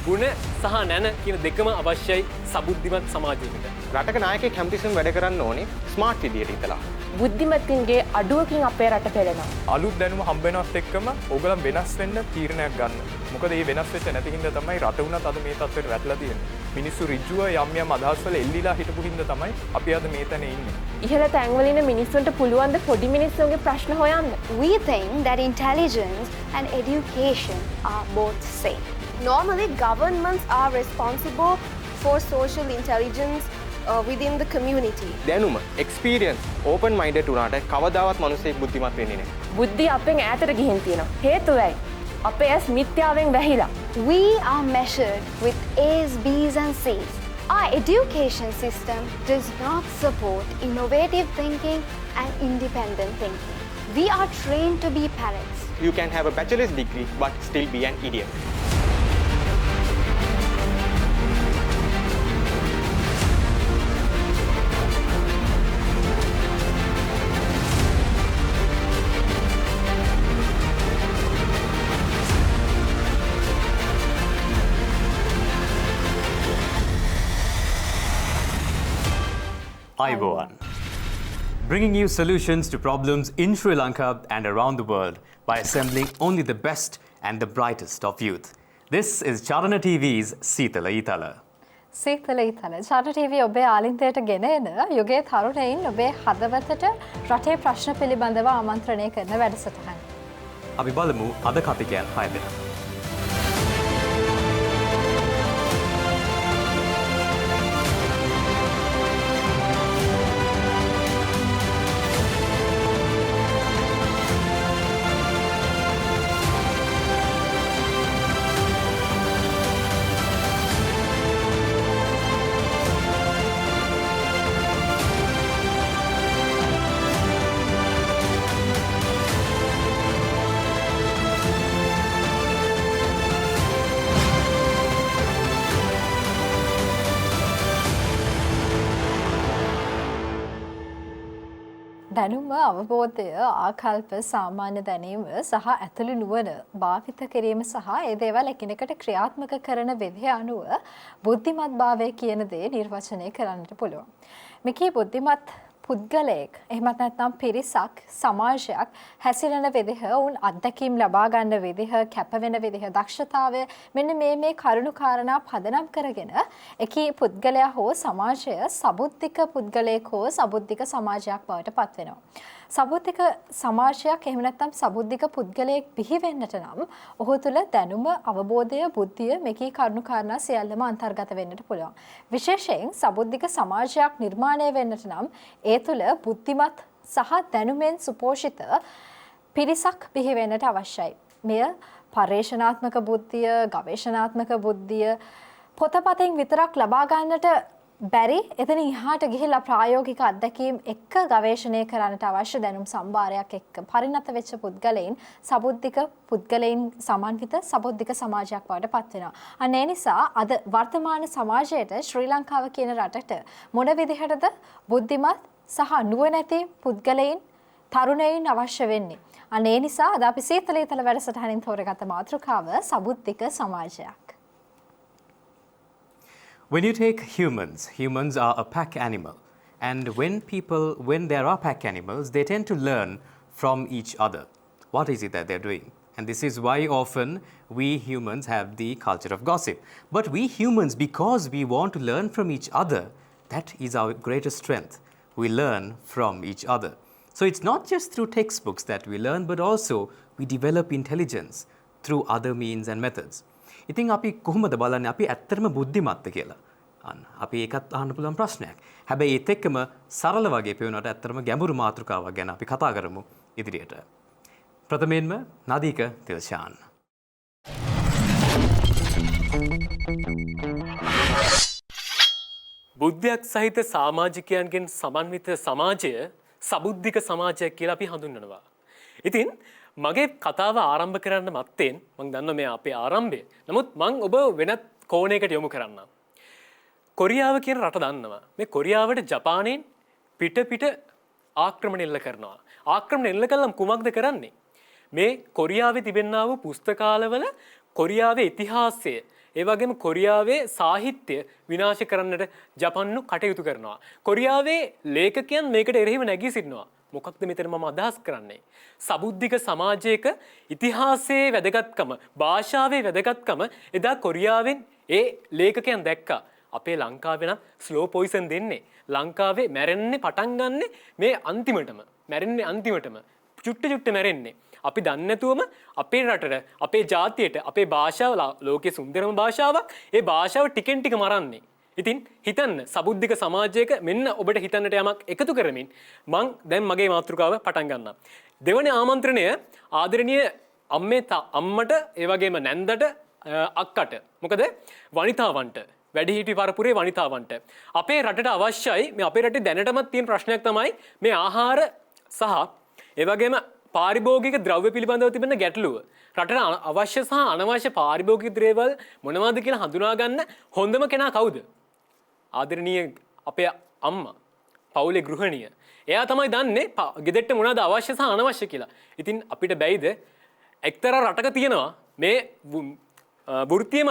ගුණ සහ නැන කියන දෙකම අවශ්‍යයි සබුද්ධිමත් සමාජයකට. රටක නායකයෙක් හැමතිස්සෙම වැඩ කරන්න ඕනේ ස්මාර්ට් විදියට හිතලා. බුද්ධිමත්න්ගේ අඩුවකින් අපේ රට පෙළෙනවා. අලුත් දැනුම හම්බ වෙනවත් එක්කම ඕගොල්ලන් වෙනස් වෙන්න තීරණයක් ගන්න. මොකද මේ වෙනස් වෙච්ච නැති හින්දා තමයි රට උනත් අද මේ තත්ත්වයට වැටලා තියෙන්නේ. මිනිස්සු ඍජුව යම් යම් අදහස් වල එල්ලිලා හිටපු හින්දා තමයි අපි අද මේ තැන ඉන්නේ. ඉහළ තැන්වල ඉන්න මිනිස්සුන්ට පුළුවන් ද පොඩි මිනිස්සුන්ගේ ප්‍රශ්න හොයන්න? We think that intelligence and education are both same. Normally, governments are responsible for social intelligence within the community. දැනුම, experience, open minded උනාට කවදාවත් මිනිස්සෙක් බුද්ධිමත් වෙන්නේ නැහැ. බුද්ධිය අපෙන් ඈතට ගිහින් තියෙනවා. හේතුවයි අපේ ඇස් මිත්‍යාවෙන් වැහිලා. We are measured with A's, B's and C's. Our education system does not support innovative thinking and independent thinking. We are trained to be parrots. You can have a bachelor's degree but still be an idiot. IBOAN, bringing you solutions to problems in Sri Lanka and around the world by assembling only the best and the brightest of youth. This is Charana TV's Seethala Eethala. Seethala Eethala. Charana TV ඔබේ ආලින්තයට ගෙන එන යුගයේ තරුණයින් ඔබේ හදවතට රටේ ප්‍රශ්න පිළිබඳව ආමන්ත්‍රණය කරන වැඩසටහන. අපි බලමු අද කතිකයන් 6 දෙනා. දැනුම අවබෝධය ආකල්ප සාමාන්‍ය දැනීම සහ ඇතුළු නුවණ භාවිත කිරීම සහ ඒ දේවල් එකිනෙකට ක්‍රියාත්මක කරන විදිහ අනුව බුද්ධිමත්භාවය කියන දේ නිර්වචනය කරන්නට පුළුවන්. මේකේ බුද්ධිමත් පුද්ගලයෙක් එහෙමත් නැත්නම් පිරිසක් සමාජයක් හැසිරෙන විදිහ උන් අත්දැකීම් ලබා ගන්න විදිහ කැප වෙන විදිහ දක්ෂතාවය මෙන්න මේ කරුණු කාරණා පදනම් කරගෙන එකී පුද්ගලයා හෝ සමාජය සබුද්ධික පුද්ගලයෙක් හෝ සබුද්ධික සමාජයක් බවට පත් වෙනවා. සබුද්ධික සමාජයක් එහෙම නැත්නම් සබුද්ධික පුද්ගලයෙක් බිහි වෙන්නට නම් ඔහු තුළ දැනුම අවබෝධය බුද්ධිය මේකී කරුණු කාරණා සියල්ලම අන්තර්ගත වෙන්නට පුළුවන්. විශේෂයෙන් සබුද්ධික සමාජයක් නිර්මාණය වෙන්නට නම් ඒ තුළ බුද්ධිමත් සහ දැනුමෙන් සුපෝෂිත පිරිසක් බිහි වෙන්නට අවශ්‍යයි. මෙය පර්යේෂණාත්මක බුද්ධිය, ගවේෂණාත්මක බුද්ධිය පොතපතින් විතරක් ලබා ගන්නට බැරි එතන ඉහාට ගිහිලා ප්‍රායෝගික අත්දැකීම් එක්ක ගවේෂණය කරන්නට අවශ්‍ය දැනුම් සම්භාරයක් එක්ක පරිණත වෙච්ච පුද්ගලයන් සබුද්ධික පුද්ගලයන් සමන්විත සබුද්ධික සමාජයක් බවට පත් වෙනවා. අන්න ඒ නිසා අද වර්තමාන සමාජයට ශ්‍රී ලංකාව කියන රටට මොන විදිහටද බුද්ධිමත් සහ නුවණැති පුද්ගලයන් තරුණයින් අවශ්‍ය වෙන්නේ. අන්න ඒ නිසා අද අපි සීතල ඊතල වැඩසටහනින් තෝරගත්ත මාතෘකාව සබුද්ධික සමාජයක්. When you take humans, humans are a pack animal. And when there are pack animals, they tend to learn from each other. What is it that they're doing? And this is why often we humans have the culture of gossip. But we humans, because we want to learn from each other, that is our greatest strength. We learn from each other. So it's not just through textbooks that we learn, but also we develop intelligence through other means and methods. ඉතින් අපි කොහොමද බලන්නේ අපි ඇත්තටම බුද්ධිමත්ද කියලා? අන්න අපි ඒකත් අහන්න පුළුවන් ප්‍රශ්නයක්. හැබැයි ඒත් එක්කම සරල වගේ පේනවට ඇත්තටම ගැඹුරු මාතෘකාවක් ගැන අපි කතා කරමු ඉදිරියට. ප්‍රථමයෙන්ම නදීක තිල්ෂාන්. බුද්ධියක් සහිත සමාජිකයන්ගෙන් සමන්විත සමාජය සබුද්ධික සමාජයක් කියලා අපි හඳුන්වනවා. ඉතින් මගේ කතාව ආරම්භ කරන්න මත්තෙන් මම දන්නවා මේ අපේ ආරම්භය. නමුත් මම ඔබ වෙනත් කෝණයකට යොමු කරන්නම්. කොරියාව කියන රට දන්නවා. මේ කොරියාවට ජපානයෙන් පිට ආක්‍රමණ එල්ල කරනවා. ආක්‍රමණ එල්ල කළාම කුමක්ද කරන්නේ? මේ කොරියාවේ තිබෙනා වූ පුස්තකාලවල කොරියාවේ ඉතිහාසය ඒ වගේම කොරියාවේ සාහිත්‍ය විනාශ කරන්නට ජපන්නු කටයුතු කරනවා. කොරියාවේ ලේඛකයන් මේකට එරෙහිව නැගී සිටිනවා. මොකක්ද මෙතන මම අදහස් කරන්නේ? සබුද්ධික සමාජයක ඉතිහාසයේ වැදගත්කම, භාෂාවේ වැදගත්කම එදා කොරියාවෙන් ඒ ලේඛකයන් දැක්කා. අපේ ලංකාවේ නම් ස්ලෝ පොයිසන් දෙන්නේ. ලංකාවේ මැරෙන්නේ පටන් ගන්නෙ මේ අන්තිමටම. මැරෙන්නේ අන්තිමටම. චුට්ට මැරෙන්නේ. අපි දන්නේ නැතුවම අපේ රටට, අපේ ජාතියට, අපේ භාෂාව ලෝකයේ සුන්දරම භාෂාවක්. ඒ භාෂාව ටිකෙන් ටික මරන්නේ. ඉතින් හිතන්න සබුද්ධික සමාජයක මෙන්න ඔබට හිතන්නට යමක් එකතු කරමින් මං දැන් මගේ මාතෘකාව පටන් ගන්නම්. දෙවන ආමන්ත්‍රණය ආදරණීය අම්මට ඒ වගේම නැන්දට අක්කට. මොකද වනිතාවන්ට වැඩිහිටි පරපුරේ වනිතාවන්ට අපේ රටට අවශ්‍යයි. මේ අපේ රටේ දැනටමත් තියෙන ප්‍රශ්නයක් තමයි මේ ආහාර සහ ඒ වගේම පාරිභෝගික ද්‍රව්‍ය පිළිබඳව තිබෙන ගැටලුව. රටට අවශ්‍ය සහ අනවශ්‍ය පාරිභෝගික ද්‍රව්‍යවල මොනවද කියලා හඳුනා ගන්න හොඳම කෙනා කවුද? ආදරණීය අපේ අම්මා, පවුලේ ගෘහණිය. එයා තමයි දන්නේ ගෙදරට මොනවද අවශ්‍ය සහ අනවශ්‍ය කියලා. ඉතින් අපිට බැයිද එක්තරා රටක තියෙනවා මේ වෘත්තීය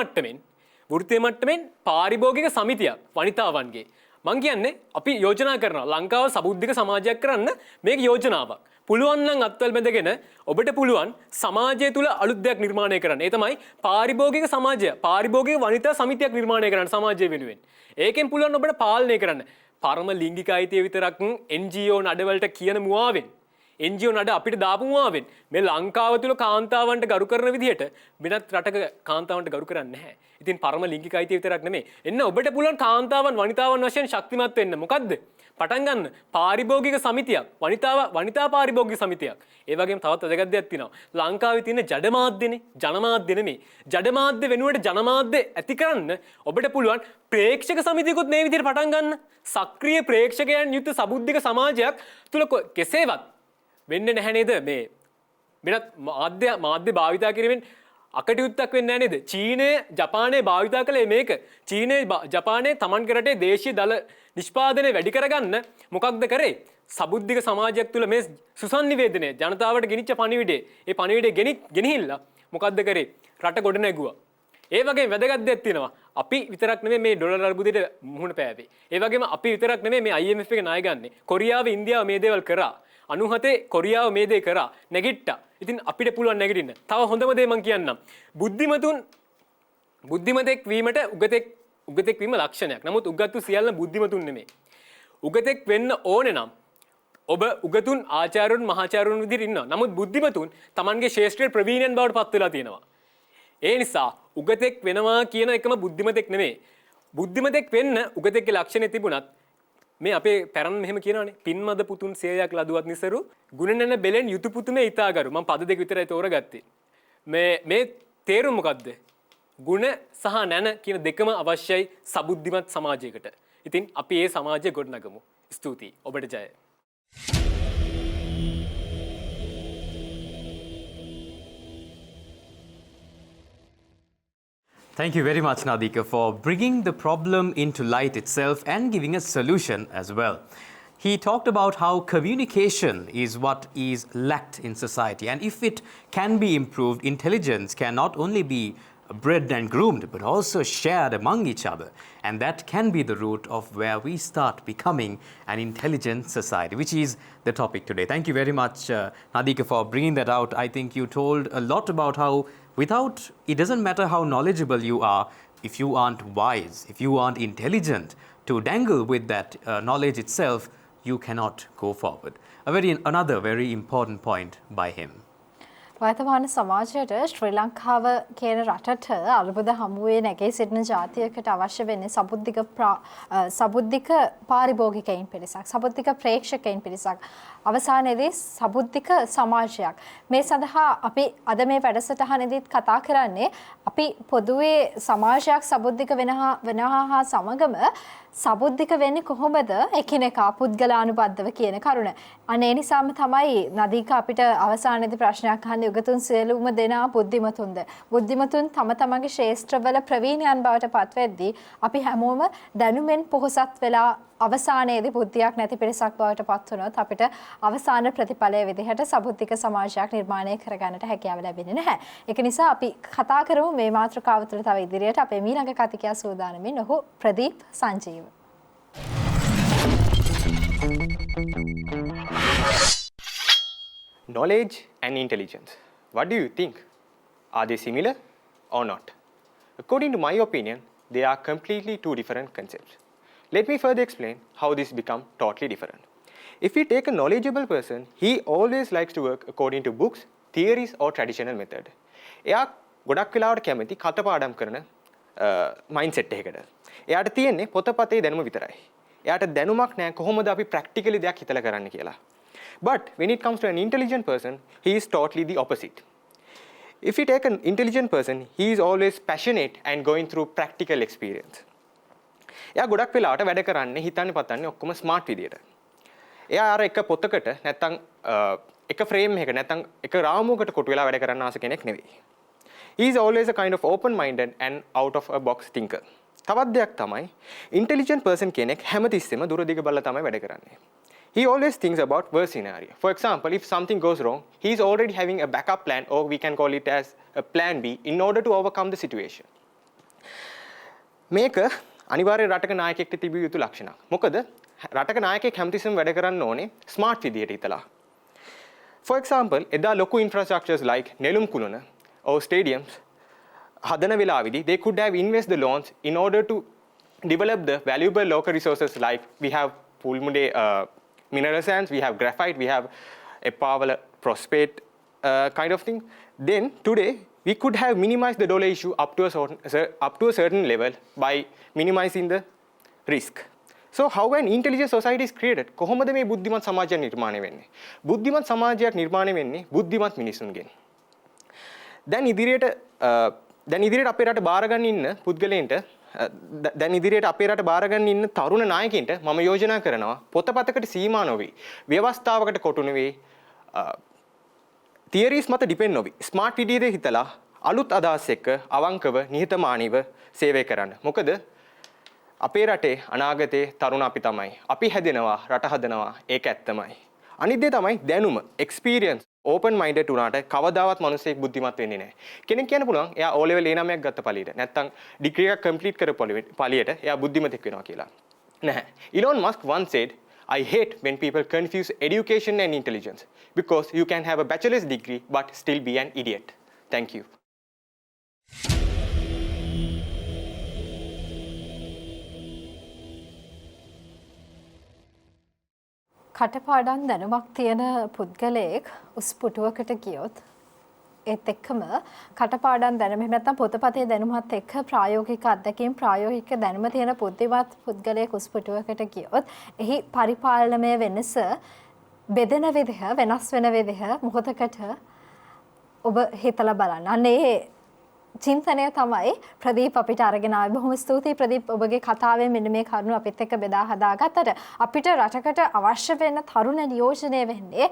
මට්ටමින් පාරිභෝගික සමිතියක් වනිතාවන්ගේ. මං කියන්නේ අපි යෝජනා කරනවා ලංකාව සබුද්ධික සමාජයක් කරන්න මේක යෝජනාවක්. පුළුවන් නම් අත්වල බැඳගෙන ඔබට පුළුවන් සමාජය තුල අලුත් දෙයක් නිර්මාණය කරන්න. ඒ තමයි පාරිභෝගික සමාජය, පාරිභෝගික වනිතා සමිතියක් නිර්මාණය කරන්න සමාජය වෙනුවෙන්. ඒකෙන් පුළුවන් ඔබට පාලනය කරන්න. පරම ලිංගික අයිතිය විතරක් NGO නඩවලට කියන මුවාවෙන්, NGO නඩ අපිට දාපු මුවාවෙන් මේ ලංකාව තුල කාන්තාවන්ට ගරු කරන විදිහට වෙනත් රටක කාන්තාවන්ට ගරු කරන්නේ නැහැ. ඉතින් පරම ලිංගික අයිතිය විතරක් නෙමෙයි. එන්න ඔබට පුළුවන් කාන්තාවන් වනිතාවන් වශයෙන් ශක්තිමත් වෙන්න. මොකද්ද? පටන් ගන්න පාරිභෝගික සමිතියක්, වනිතා පාරිභෝගික සමිතියක්. ඒ වගේම තවත් වැදගත් දෙයක් තියෙනවා. ලංකාවේ තියෙන ජඩමාධ්‍යනේ, ජනමාධ්‍ය නෙමෙයි. ජඩමාධ්‍ය වෙනුවට ජනමාධ්‍ය ඇති කරන්න ඔබට පුළුවන් ප්‍රේක්ෂක සමිතියකුත් මේ විදිහට පටන් ගන්න. සක්‍රීය ප්‍රේක්ෂකයන් යුක්ත සබුද්ධික සමාජයක් තුල කෙසේවත් වෙන්නේ නැහැ නේද? මේ වෙනත් මාධ්‍ය භාවිතා කිරීමෙන් අකටයුත්තක් වෙන්නේ නැහැ නේද? චීනය, ජපානය භාවිතා කළේ මේක. චීනය, ජපානය තමන් රටේ දේශීය දල නිෂ්පාදනය වැඩි කරගන්න මොකක්ද කරේ? සබුද්ධික සමාජයක් තුළ මේ සුසන්නිවේදනය ජනතාවට ගෙනිච්ච පණිවිඩය. ඒ පණිවිඩය ගෙනහිල්ලා මොකක්ද කරේ? රට ගොඩ නැගුවා. ඒ වගේම වැදගත් දෙයක් තියෙනවා. අපි විතරක් නෙමෙයි මේ ඩොලර් අර්බුදයට මුහුණ පෑවේ. ඒ වගේම අපි විතරක් නෙමෙයි මේ IMF එක ණය ගන්නෙ. කොරියාව, ඉන්දියාව මේ දේවල් කරා. 97 කොරියාව මේ දේ කරා. නැගිට්ටා. ඉතින් අපිට පුළුවන් නැගිටින්න. තව හොඳම දේ මම කියන්නම්. බුද්ධිමතෙක් වීමට උගතෙක් වීම ලක්ෂණයක්. නමුත් උගත්තු සියල්ල බුද්ධිමතුන් නෙමෙයි. උගතෙක් වෙන්න ඕනේ නම් ඔබ උගතුන්, ආචාර්යවරුන්, මහාචාර්යවරුන් විදිහට ඉන්නවා. නමුත් බුද්ධිමතුන් Tamanගේ ශේෂ්ත්‍රයේ ප්‍රවීණයන් බවට පත් වෙලා තියෙනවා. ඒ නිසා උගතෙක් වෙනවා කියන එකම බුද්ධිමතෙක් නෙමෙයි. බුද්ධිමතෙක් වෙන්න උගතෙක්ගේ ලක්ෂණේ තිබුණත් මේ අපේ පැරණ මෙහෙම කියනවානේ. පින්මද පුතුන් සියයක් ලදුවත් නිසරු ගුණ නැන බෙලෙන් යුතු පුතුමේ ඊතාගරු. මම පද දෙක විතරයි තෝරගත්තේ. මේ තේරුම මොකද්ද? ගුණ සහ නැන කියන දෙකම අවශ්‍යයි සබුද්ධිමත් සමාජයකට. ඉතින් අපි මේ සමාජය ගොඩනගමු. ස්තුතියි. ඔබට ජය. Thank you very much, Nadika, for bringing the problem into light itself and giving a solution as well. He talked about how communication is what is lacked in society, and if it can be improved, intelligence can not only be bred and groomed but also shared among each other, and that can be the root of where we start becoming an intelligent society, which is the topic today. Thank you very much, Nadika, for bringing that out. I think you told a lot about how it doesn't matter how knowledgeable you are, if you aren't wise, if you aren't intelligent to dangle with that knowledge itself, you cannot go forward. Another very important point by him. වර්තමාන සමාජයට ශ්‍රී ලංකාව කියන රටට අර්බුද හමුවේ නැගී සිටින ජාතියකට අවශ්‍ය වෙන්නේ සබුද්ධික පාරිභෝගිකයින් පිරිසක්, සබුද්ධික ප්‍රේක්ෂකයින් පිරිසක්, අවසානයේදී සබුද්ධික සමාජයක්. මේ සඳහා අපි අද මේ වැඩසටහනේදීත් කතා කරන්නේ අපි පොදුවේ සමාජයක් සබුද්ධික වෙනවා හා සමගම සබුද්ධික වෙන්නේ කොහොමද එකිනෙකා පුද්ගලානුබද්ධව කියන කරුණ. අනේ නිසාම තමයි නදීක අපිට අවසානයේදී ප්‍රශ්නයක් අහන්නේ යුගතුන් සියලුම දෙනා බුද්ධිමතුන්ද. බුද්ධිමතුන් තම තමන්ගේ ශේෂ්ත්‍රවල ප්‍රවීණයන් බවට පත්වෙද්දී අපි හැමෝම දැනුමෙන් පොහොසත් වෙලා අවසානයේදී බුද්ධියක් නැති පිරිසක් බවට පත් වුණොත් අපිට අවසාන ප්‍රතිඵලයේ විදිහට සබුද්ධික සමාජයක් නිර්මාණය කරගන්නට හැකියාව ලැබෙන්නේ නැහැ. ඒක නිසා අපි කතා කරමු මේ මාතෘකාව තුළ තව ඉදිරියට අපේ ඊළඟ කතිකයා සූදානමින් ඔහු Pradeep Sanjeewa. Knowledge and intelligence. What do you think? Are they similar or not? According to my opinion, they are completely two different concepts. Let me further explain how this become totally different. If we take a knowledgeable person, he always likes to work according to books, theories or traditional method. එයා ගොඩක් වෙලාවට කැමති කටපාඩම් කරන mindset එකකට. එයාට තියෙන්නේ පොතපතේ දැනුම විතරයි. එයාට දැනුමක් නැහැ කොහොමද අපි practically දෙයක් හිතලා කරන්න කියලා. But when it comes to an intelligent person, he is totally the opposite. If you take an intelligent person, he is always passionate and going through practical experience. එයා ගොඩක් වෙලාවට වැඩ කරන්නේ හිතන්නේ පතන්නේ ඔක්කොම ස්මාර්ට් විදියට. එයා අර එක පොතකට නැත්තම් එක ෆ්‍රේම් එකකට නැත්තම් එක රාමුවකට කොටු වෙලා වැඩ කරන්න ආස කෙනෙක් නෙවෙයි. He is always a kind of open minded and out of a box thinker. තවත් දෙයක් තමයි intelligent person කෙනෙක් හැමතිස්සෙම දුර දිග බලලා තමයි වැඩ කරන්නේ. He always thinks about worst scenario. For example, if something goes wrong, he is already having a backup plan, or we can call it as a plan B, in order to overcome the situation. මේක අනිවාර්ය රටක නායකයෙක්ට තිබිය යුතු ලක්ෂණයක්. මොකද රටක නායකයෙක් හැමතිස්සෙම වැඩ කරන්න ඕනේ ස්මාර්ට් විදියට හිතලා. For example, එදා ලොකු infrastructures like නෙළුම් කුළුණ or stadiums හදන වෙලාවේදී they could have invest the loans in order to develop the valuable local resources like we have Pulmude mineral sands, we have graphite, we have a Pavala phosphate kind of thing. Then today we could have minimized the dollar issue up to a certain level by minimizing the risk. So how an intelligent society is created? කොහොමද මේ බුද්ධිමත් සමාජයක් නිර්මාණය වෙන්නේ? බුද්ධිමත් සමාජයක් නිර්මාණය වෙන්නේ බුද්ධිමත් මිනිසුන්ගෙන්. දැන් ඉදිරියට අපේ රට බාරගන්න ඉන්න පුද්ගලයන්ට දැන් ඉදිරියට අපේ රට බාරගන්න ඉන්න තරුණ නායකයින්ට මම යෝජනා කරනවා පොතපතකට සීමා නොවේ ව්‍යවස්ථාවකට කොටු නෙවේ තියරිස් මත ඩිපෙන්ඩ් නොවි ස්මාර්ට් විදියට හිතලා අලුත් අදහස් එක්ක අවංකව නිහතමානීව සේවය කරන්න. මොකද අපේ රටේ අනාගතේ තරුණ අපි තමයි. අපි හැදෙනවා රට හදනවා ඒක ඇත්තමයි. අනිත් දේ තමයි දැනුම experience open minded වුණාට කවදාවත් මිනිස්සෙක් බුද්ධිමත් වෙන්නේ නැහැ. කෙනෙක් කියන්න පුළුවන් එයා O level A9ක් ගත්ත පළියට නැත්නම් ඩිග්‍රී එකක් කම්ප්ලීට් කරපු පළියට එයා බුද්ධිමතෙක් වෙනවා කියලා. නැහැ. Elon Musk once said, I hate when people confuse education and intelligence because you can have a bachelor's degree but still be an idiot. Thank you. කටපාඩම් දැනුමක් තියෙන පුද්ගලයෙක් උස් පුටුවකට ගියොත් ඒත් එක්කම කටපාඩම් දැනුම එහෙම නැත්නම් පොතපතේ දැනුමත් එක්ක ප්‍රායෝගික අත්දැකීම් ප්‍රායෝගික දැනුම තියෙන බුද්ධිමත් පුද්ගලයෙක් උස් පුටුවකට ගියොත් එහි පරිපාලනමය වෙනස බෙදෙන විදිහ වෙනස් වෙන විදිහ මොහොතකට ඔබ හිතලා බලන්න. අනේ චින්තනය තමයි ප්‍රදීප් අපිට අරගෙන ආවේ. බොහොම ස්තුතියි ප්‍රදීප් ඔබගේ කතාවෙන් මෙන්න මේ කරුණු අපිත් එක්ක බෙදා හදාගත්තට. අපිට රටකට අවශ්‍ය වෙන තරුණ නියෝජනය වෙන්නේ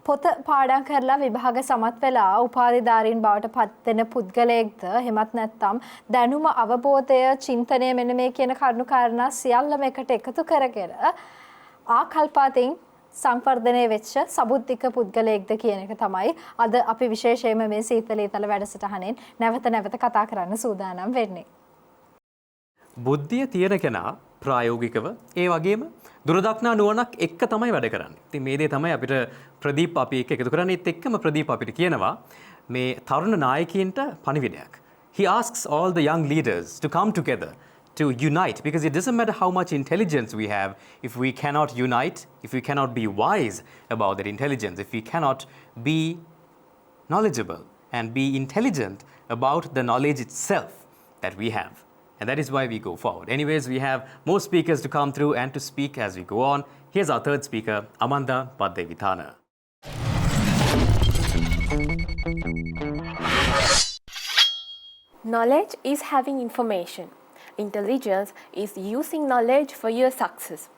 පොත පාඩම් කරලා විභාග සමත් වෙලා උපාධිධාරීන් බවට පත් වෙන පුද්ගලයෙක්ද එහෙමත් නැත්නම් දැනුම අවබෝධය චින්තනය මෙන්න මේ කියන කරුණු කාරණා සියල්ලම එකට එකතු කරගෙන ආකල්පාතින් සංවර්ධනය වෙච්ච සබුද්ධික පුද්ගලයෙක්ද කියන එක තමයි අද අපි විශේෂයෙන්ම මේ සීතල ඊතල වැඩසටහනෙන් නැවත කතා කරන්න සූදානම් වෙන්නේ. බුද්ධිය තියෙන කෙනා ප්‍රායෝගිකව ඒ වගේම දුරදක්නා නුවණක් එක්ක තමයි වැඩ කරන්නේ. ඉතින් මේ දේ තමයි අපිට ප්‍රදීප් අපි එක්ක එකතු කරන්නේ. ඒත් එක්කම ප්‍රදීප් අපිට කියනවා මේ තරුණ නායකයින්ට පණිවිඩයක්. He asks all the young leaders to come together to unite, because it doesn't matter how much intelligence we have if we cannot unite, if we cannot be wise about that intelligence, if we cannot be knowledgeable and be intelligent about the knowledge itself that we have. And that is why we go forward. Anyways, we have more speakers to come through and to speak as we go on. Here's our third speaker, Amanda Paddevithana. Knowledge is having information. Intelligence is using knowledge for your success.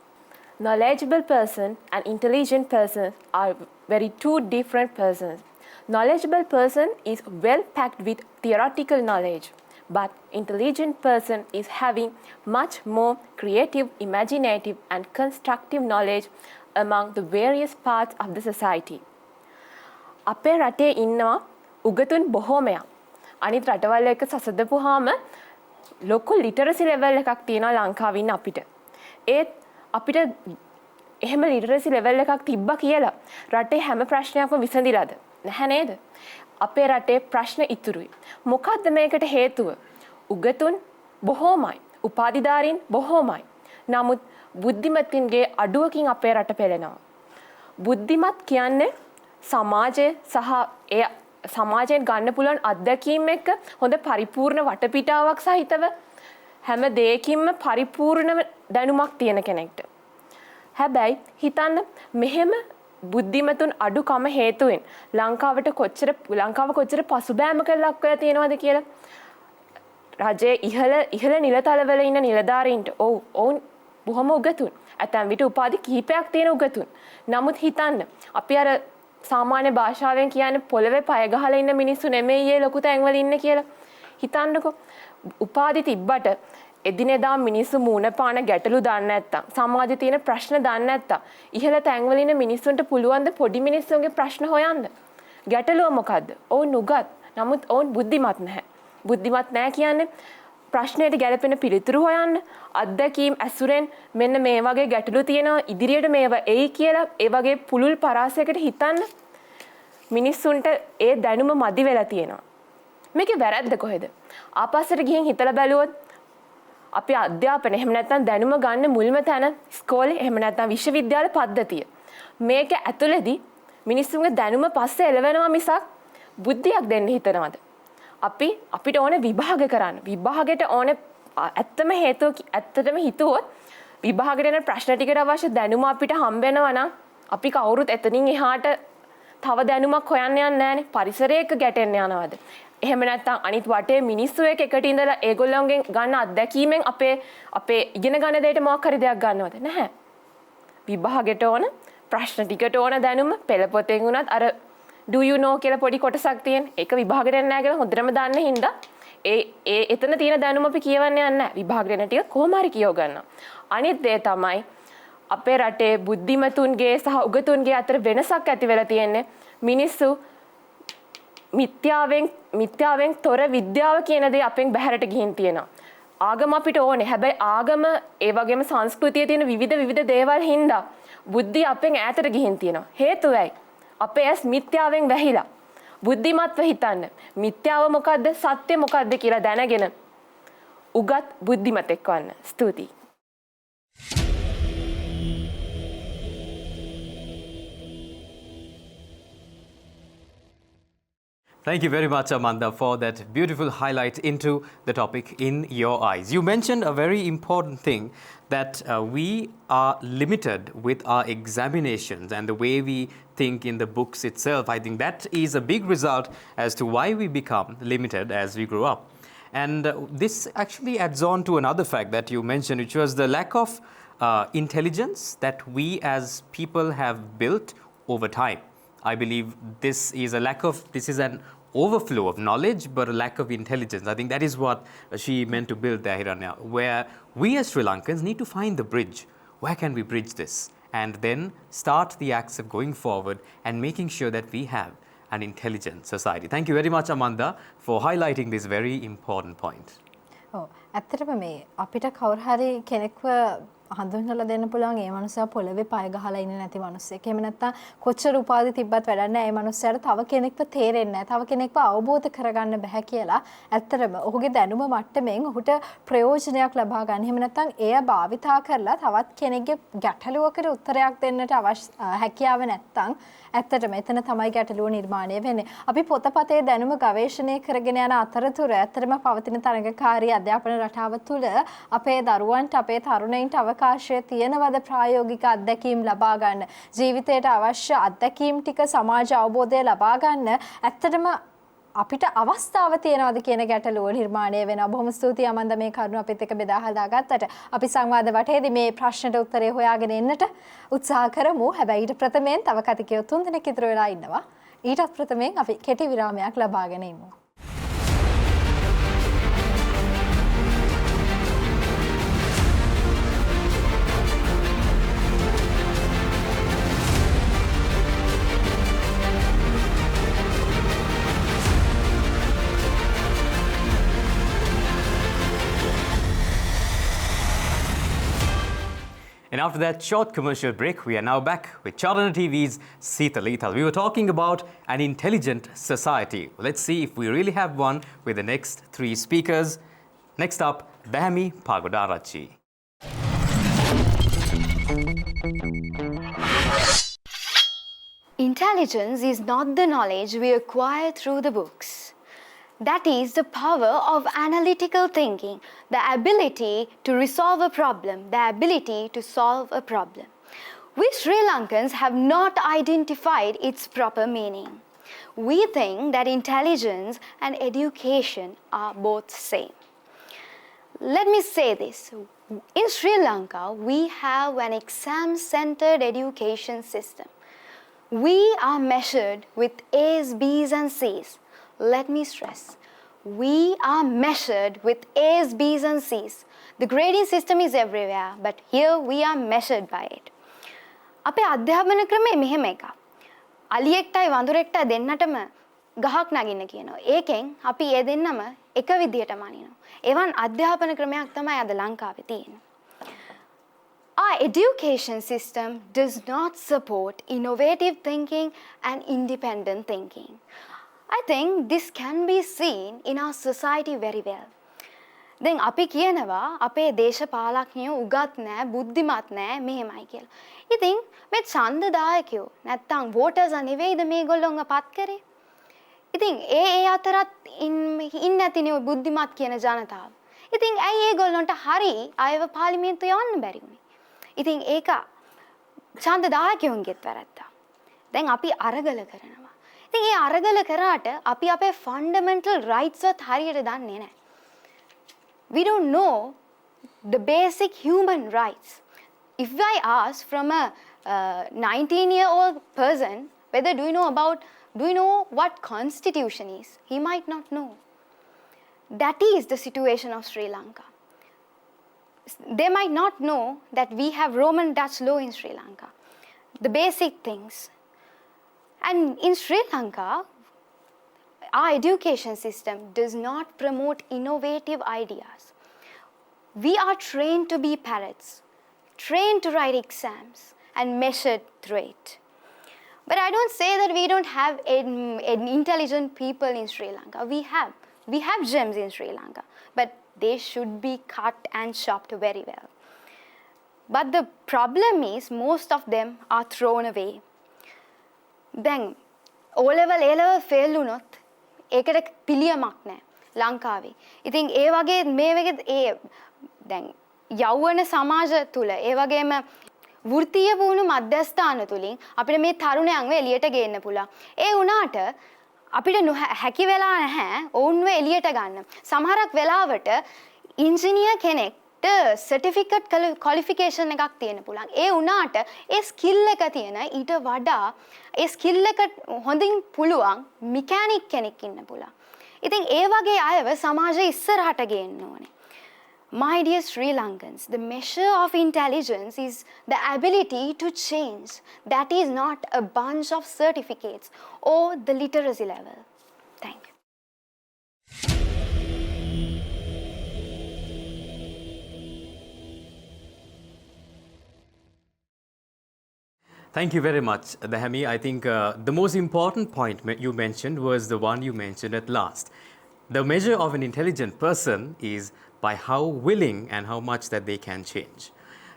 Knowledgeable person and intelligent person are very two different persons. Knowledgeable person is well packed with theoretical knowledge, but intelligent person is having much more creative, imaginative and constructive knowledge among the various parts of the society. අපේ රටේ ඉන්නවා උගතුන් බොහෝමයක්. අනිත් රටවල් එක්ක සසඳපුවාම ලොකු literacy level එකක් තියෙනවා ලංකාවේ ඉන්න අපිට. ඒත් අපිට එහෙම ලිටරසි ලෙවල් එකක් තිබ්බා කියලා රටේ හැම ප්‍රශ්නයක්ම විසඳිලාද? නැහැ නේද? අපේ රටේ ප්‍රශ්න ඉතුරුයි. මොකද්ද මේකට හේතුව? උගතුන් බොහෝමයි, උපාධිධාරීන් බොහෝමයි. නමුත් බුද්ධිමත්ින්ගේ අඩුවකින් අපේ රට පෙළෙනවා. බුද්ධිමත් කියන්නේ සමාජය සහ ඒ සමාජයෙන් ගන්න පුළුවන් අත්දැකීම් එක්ක හොඳ පරිපූර්ණ වටපිටාවක් සහිතව හැම දෙයකින්ම පරිපූර්ණ දැනුමක් තියෙන කෙනෙක්ට. හැබැයි හිතන්න මෙහෙම බුද්ධිමතුන් අඩුකම හේතුවෙන් ලංකාව කොච්චර පසුබෑමකට ලක් වෙලා තියෙනවද කියලා. රජයේ ඉහළ නිලතලවල ඉන්න නිලධාරීන්ට ඔවුන් බොහොම උගතුන්. ඇතැම් විට උපාධි කිහිපයක් තියෙන උගතුන්. නමුත් හිතන්න අපි අර සාමාන්‍ය භාෂාවෙන් කියන්නේ පොළවේ පය ගහලා ඉන්න මිනිස්සු නෙමෙයි ඒ ලොකු තැන්වල ඉන්නේ කියලා. හිතන්නකෝ උපාධි තිබ්බට එදිනෙදා මිනිස්සු මූණ පාන ගැටලු දන්නේ නැත්තම් සමාජයේ තියෙන ප්‍රශ්න දන්නේ නැත්තම් ඉහළ තැන්වල ඉන්න මිනිස්සුන්ට පුළුවන් ද පොඩි මිනිස්සුන්ගේ ප්‍රශ්න හොයන්න? ගැටලුව මොකද්ද? ඔවුන් උගත්. නමුත් ඔවුන් බුද්ධිමත් නැහැ. බුද්ධිමත් නැහැ කියන්නේ ප්‍රශ්නයට ගැලපෙන පිළිතුරු හොයන්න අත්දැකීම් ඇසුරෙන් මෙන්න මේ වගේ ගැටලු තියෙනවා ඉදිරියට මේවා එයි කියලා ඒ වගේ පුළුල් පරාසයකට හිතන්න මිනිස්සුන්ට ඒ දැනුම මදි වෙලා තියෙනවා. මේකේ වැරද්ද කොහෙද? ආපස්සට ගිහින් හිතලා බැලුවොත් අපි අධ්‍යාපනය එහෙම නැත්නම් දැනුම ගන්න මුල්ම තැන ඉස්කෝලේ එහෙම නැත්නම් විශ්වවිද්‍යාල පද්ධතිය. මේක ඇතුළේදී මිනිස්සුන්ගේ දැනුම පස්සේ එළවෙනවා මිසක් බුද්ධියක් දෙන්න හිතනවද? අපිට ඕනේ විභාග කරන්න. විභාගයට ඕනේ ඇත්තටම හිතුවොත් විභාගයට යන ප්‍රශ්න ටිකට අවශ්‍ය දැනුම අපිට හම්බ වෙනවා නම් අපි කවුරුත් එතනින් එහාට තව දැනුමක් හොයන්න යන්නේ නැහනේ. පරිසරයක ගැටෙන්න යනවාද? එහෙම නැත්නම් අනිත් වටේ මිනිස්සු එකට ඉඳලා ඒගොල්ලෝගෙන් ගන්න අත්දැකීමෙන් අපේ ඉගෙන ගන්න දෙයට මොකක් හරි දෙයක් ගන්නවද? නැහැ. විභාගයට ඕන ප්‍රශ්න ටිකට ඕන දැනුම පෙළ පොතෙන් උනත් අර do you know කියලා පොඩි කොටසක් තියෙන. ඒක විභාගයට යන්නේ නැහැ කියලා හොඳටම දන්න හින්දා එතන තියෙන දැනුම අපි කියවන්නේ නැහැ. විභාගයට යන ටික කොහොම හරි කියව ගන්නවා. අනිත් දේ තමයි අපේ රටේ බුද්ධිමතුන්ගේ සහ උගතුන්ගේ අතර වෙනසක් ඇති වෙලා තියෙන්නේ. මිනිස්සු මිත්‍යාවෙන් තොර විද්‍යාව කියන දේ අපෙන් බැහැරට ගිහින් තියෙනවා. ආගම අපිට ඕනේ. හැබැයි ආගම ඒ වගේම සංස්කෘතියේ තියෙන විවිධ දේවල් හින්දා බුද්ධිය අපෙන් ඈතට ගිහින් තියෙනවා. හේතුව ඇයි? අපේ ඇස් මිත්‍යාවෙන් වැහිලා. බුද්ධිමත්ව හිතන්න. මිත්‍යාව මොකද්ද? සත්‍ය මොකද්ද කියලා දැනගෙන උගත් බුද්ධිමතෙක් වන්න. ස්තුතියි. Thank you very much, Amanda, for that beautiful highlight into the topic in your eyes. You mentioned a very important thing that we are limited with our examinations and the way we think in the books itself. I think that is a big result as to why we become limited as we grow up. And this actually adds on to another fact that you mentioned, which was the lack of intelligence that we as people have built over time. I believe this is an overflow of knowledge, but a lack of intelligence. I think that is what she meant to build there, Hiranya, where we as Sri Lankans need to find the bridge. Where can we bridge this? And then start the acts of going forward and making sure that we have an intelligent society. Thank you very much, Amanda, for highlighting this very important point. ඇත්තටම මේ අපිට කවුරු හරි කෙනෙක්ව හඳුන්වලා දෙන්න පුළුවන් ඒ මනුස්සයා පොළවේ පය ගහලා ඉන්නේ නැති මනුස්සයෙක්. එහෙම නැත්නම් කොච්චර උපාධි තිබ්බත් වැඩක් නැහැ. ඒ මනුස්සයාට තව කෙනෙක්ව තේරෙන්නේ නැහැ. තව කෙනෙක්ව අවබෝධ කරගන්න බෑ කියලා. ඇත්තටම ඔහුගේ දැනුම මට්ටමින් ඔහුට ප්‍රයෝජනයක් ලබා ගන්න. එහෙම නැත්නම් එය භාවිතා කරලා තවත් කෙනෙක්ගේ ගැටලුවකට උත්තරයක් දෙන්නට හැකියාව නැත්නම් ඇත්තටම එතන තමයි ගැටලුව නිර්මාණය වෙන්නේ. අපි පොතපතේ දැනුම ගවේෂණය කරගෙන යන අතරතුර ඇත්තටම පවතින තරඟකාරී අධ්‍යාපන රටාව තුළ අපේ දරුවන්ට අපේ තරුණයින්ට අවකාශය තියෙනවද ප්‍රායෝගික අත්දැකීම් ලබා ගන්න, ජීවිතයට අවශ්‍ය අත්දැකීම් ටික සමාජ අවබෝධය ලබා ගන්න ඇත්තටම අපිට අවස්ථාව තියනවාද කියන ගැටලුව නිර්මාණය වෙනවා. බොහොම ස්තුතියි අමන්ද මේ කරුණ අපිත් එක්ක බෙදා හදාගත්තට. අපි සංවාද වටේදී මේ ප්‍රශ්නට උත්තරේ හොයාගෙන එන්නට උත්සාහ කරමු. හැබැයි ඊට ප්‍රථමයෙන් තව කතිකයෝ 3 දෙනෙක් ඉතුරු වෙලා ඉන්නවා. ඊටත් ප්‍රථමයෙන් අපි කෙටි විරාමයක් ලබාගෙන ඉමු. And after that short commercial break, we are now back with Charana TV's Seethala Eethala. We were talking about an intelligent society. Let's see if we really have one with the next 3 speakers. Next up, Dahami Pagodarachi. Intelligence is not the knowledge we acquire through the books. That is the power of analytical thinking, the ability to resolve a problem, the ability to solve a problem. We Sri Lankans have not identified its proper meaning. We think that intelligence and education are both same. Let me say this. In Sri Lanka, we have an exam-centered education system. We are measured with A's, B's and C's. Let me stress, we are measured with A's, B's and C's. The grading system is everywhere, but here we are measured by it. අපේ අධ්‍යාපන ක්‍රමය මෙහෙම එකක්. අලියෙක්ටයි වඳුරෙක්ටයි දෙන්නටම ගහක් නගින්න කියනවා. ඒකෙන් අපි ඒ දෙන්නම එක විදියටම අනිනවා. එවන් අධ්‍යාපන ක්‍රමයක් තමයි අද ලංකාවේ තියෙන්නේ. Our education system does not support innovative thinking and independent thinking. I think this can be seen in our society very well. දැන් අපි කියනවා අපේ දේශපාලඥයෝ උගත් නැහැ, බුද්ධිමත් නැහැ මෙහෙමයි කියලා. ඉතින් මේ ඡන්දදායකයෝ නැත්තම් වෝටර්ස් නෙවෙයිද මේගොල්ලෝන්ව පත් කරේ? ඉතින් ඒ අතරත් ඉන්නේ නැතිනේ ඔය බුද්ධිමත් කියන ජනතාව. ඉතින් ඇයි ඒගොල්ලන්ට හරි අයව පාර්ලිමේන්තුව යවන්න බැරි වුනේ? ඉතින් ඒක ඡන්දදායකයෝන්ගේත් වැරද්දා. දැන් අපි අරගල කරනවා. ඉතින් ඒ අරගල කරාට අපි අපේ ෆන්ඩමෙන්ටල් රයිට්ස් වත් හරියට දන්නේ නැහැ. We don't know the basic human rights. If I ask from a 19-year-old person whether do you know what constitution is, he might not know. That is the situation of Sri Lanka. They might not know that we have Roman Dutch law in Sri Lanka. The basic things. And in Sri Lanka, our education system does not promote innovative ideas. We are trained to be parrots, trained to write exams and measured through it. But I don't say that we don't have intelligent people in Sri Lanka. We have gems in Sri Lanka, but they should be cut and chopped very well. But the problem is most of them are thrown away. දැන් O level A level fail වුණොත් ඒකට පිළියමක් නැහැ ලංකාවේ. ඉතින් ඒ වගේ මේ වගේ ඒ දැන් යෞවන සමාජ තුල ඒ වගේම වෘත්තීය පුහුණු මධ්‍යස්ථාන තුලින් අපිට මේ තරුණයන්ව එළියට ගේන්න පුළුවන්. ඒ වුණාට අපිට හැකි වෙලා නැහැ ඔවුන්ව එළියට ගන්න. සමහරක් වෙලාවට ඉන්ජිනියර් කෙනෙක් සර්ටිෆිකට් ක්වොලිෆිකේෂන් එකක් තියෙන්න පුළුවන්. ඒ වුණාට ඒ ස්කිල් එක තියෙන ඊට වඩා ඒ ස්කිල් එක හොඳින් පුළුවන් මෙකැනික් කෙනෙක් ඉන්න පුළුවන්. ඉතින් ඒ වගේ අයව සමාජයේ ඉස්සරහට ගේන්න ඕනේ. My dear Sri Lankans, the measure of intelligence is the ability to change. That is not a bunch of certificates or the literacy level. Thank you. Thank you very much, Dahami. I think the most important point you mentioned was the one you mentioned at last. The measure of an intelligent person is by how willing and how much that they can change.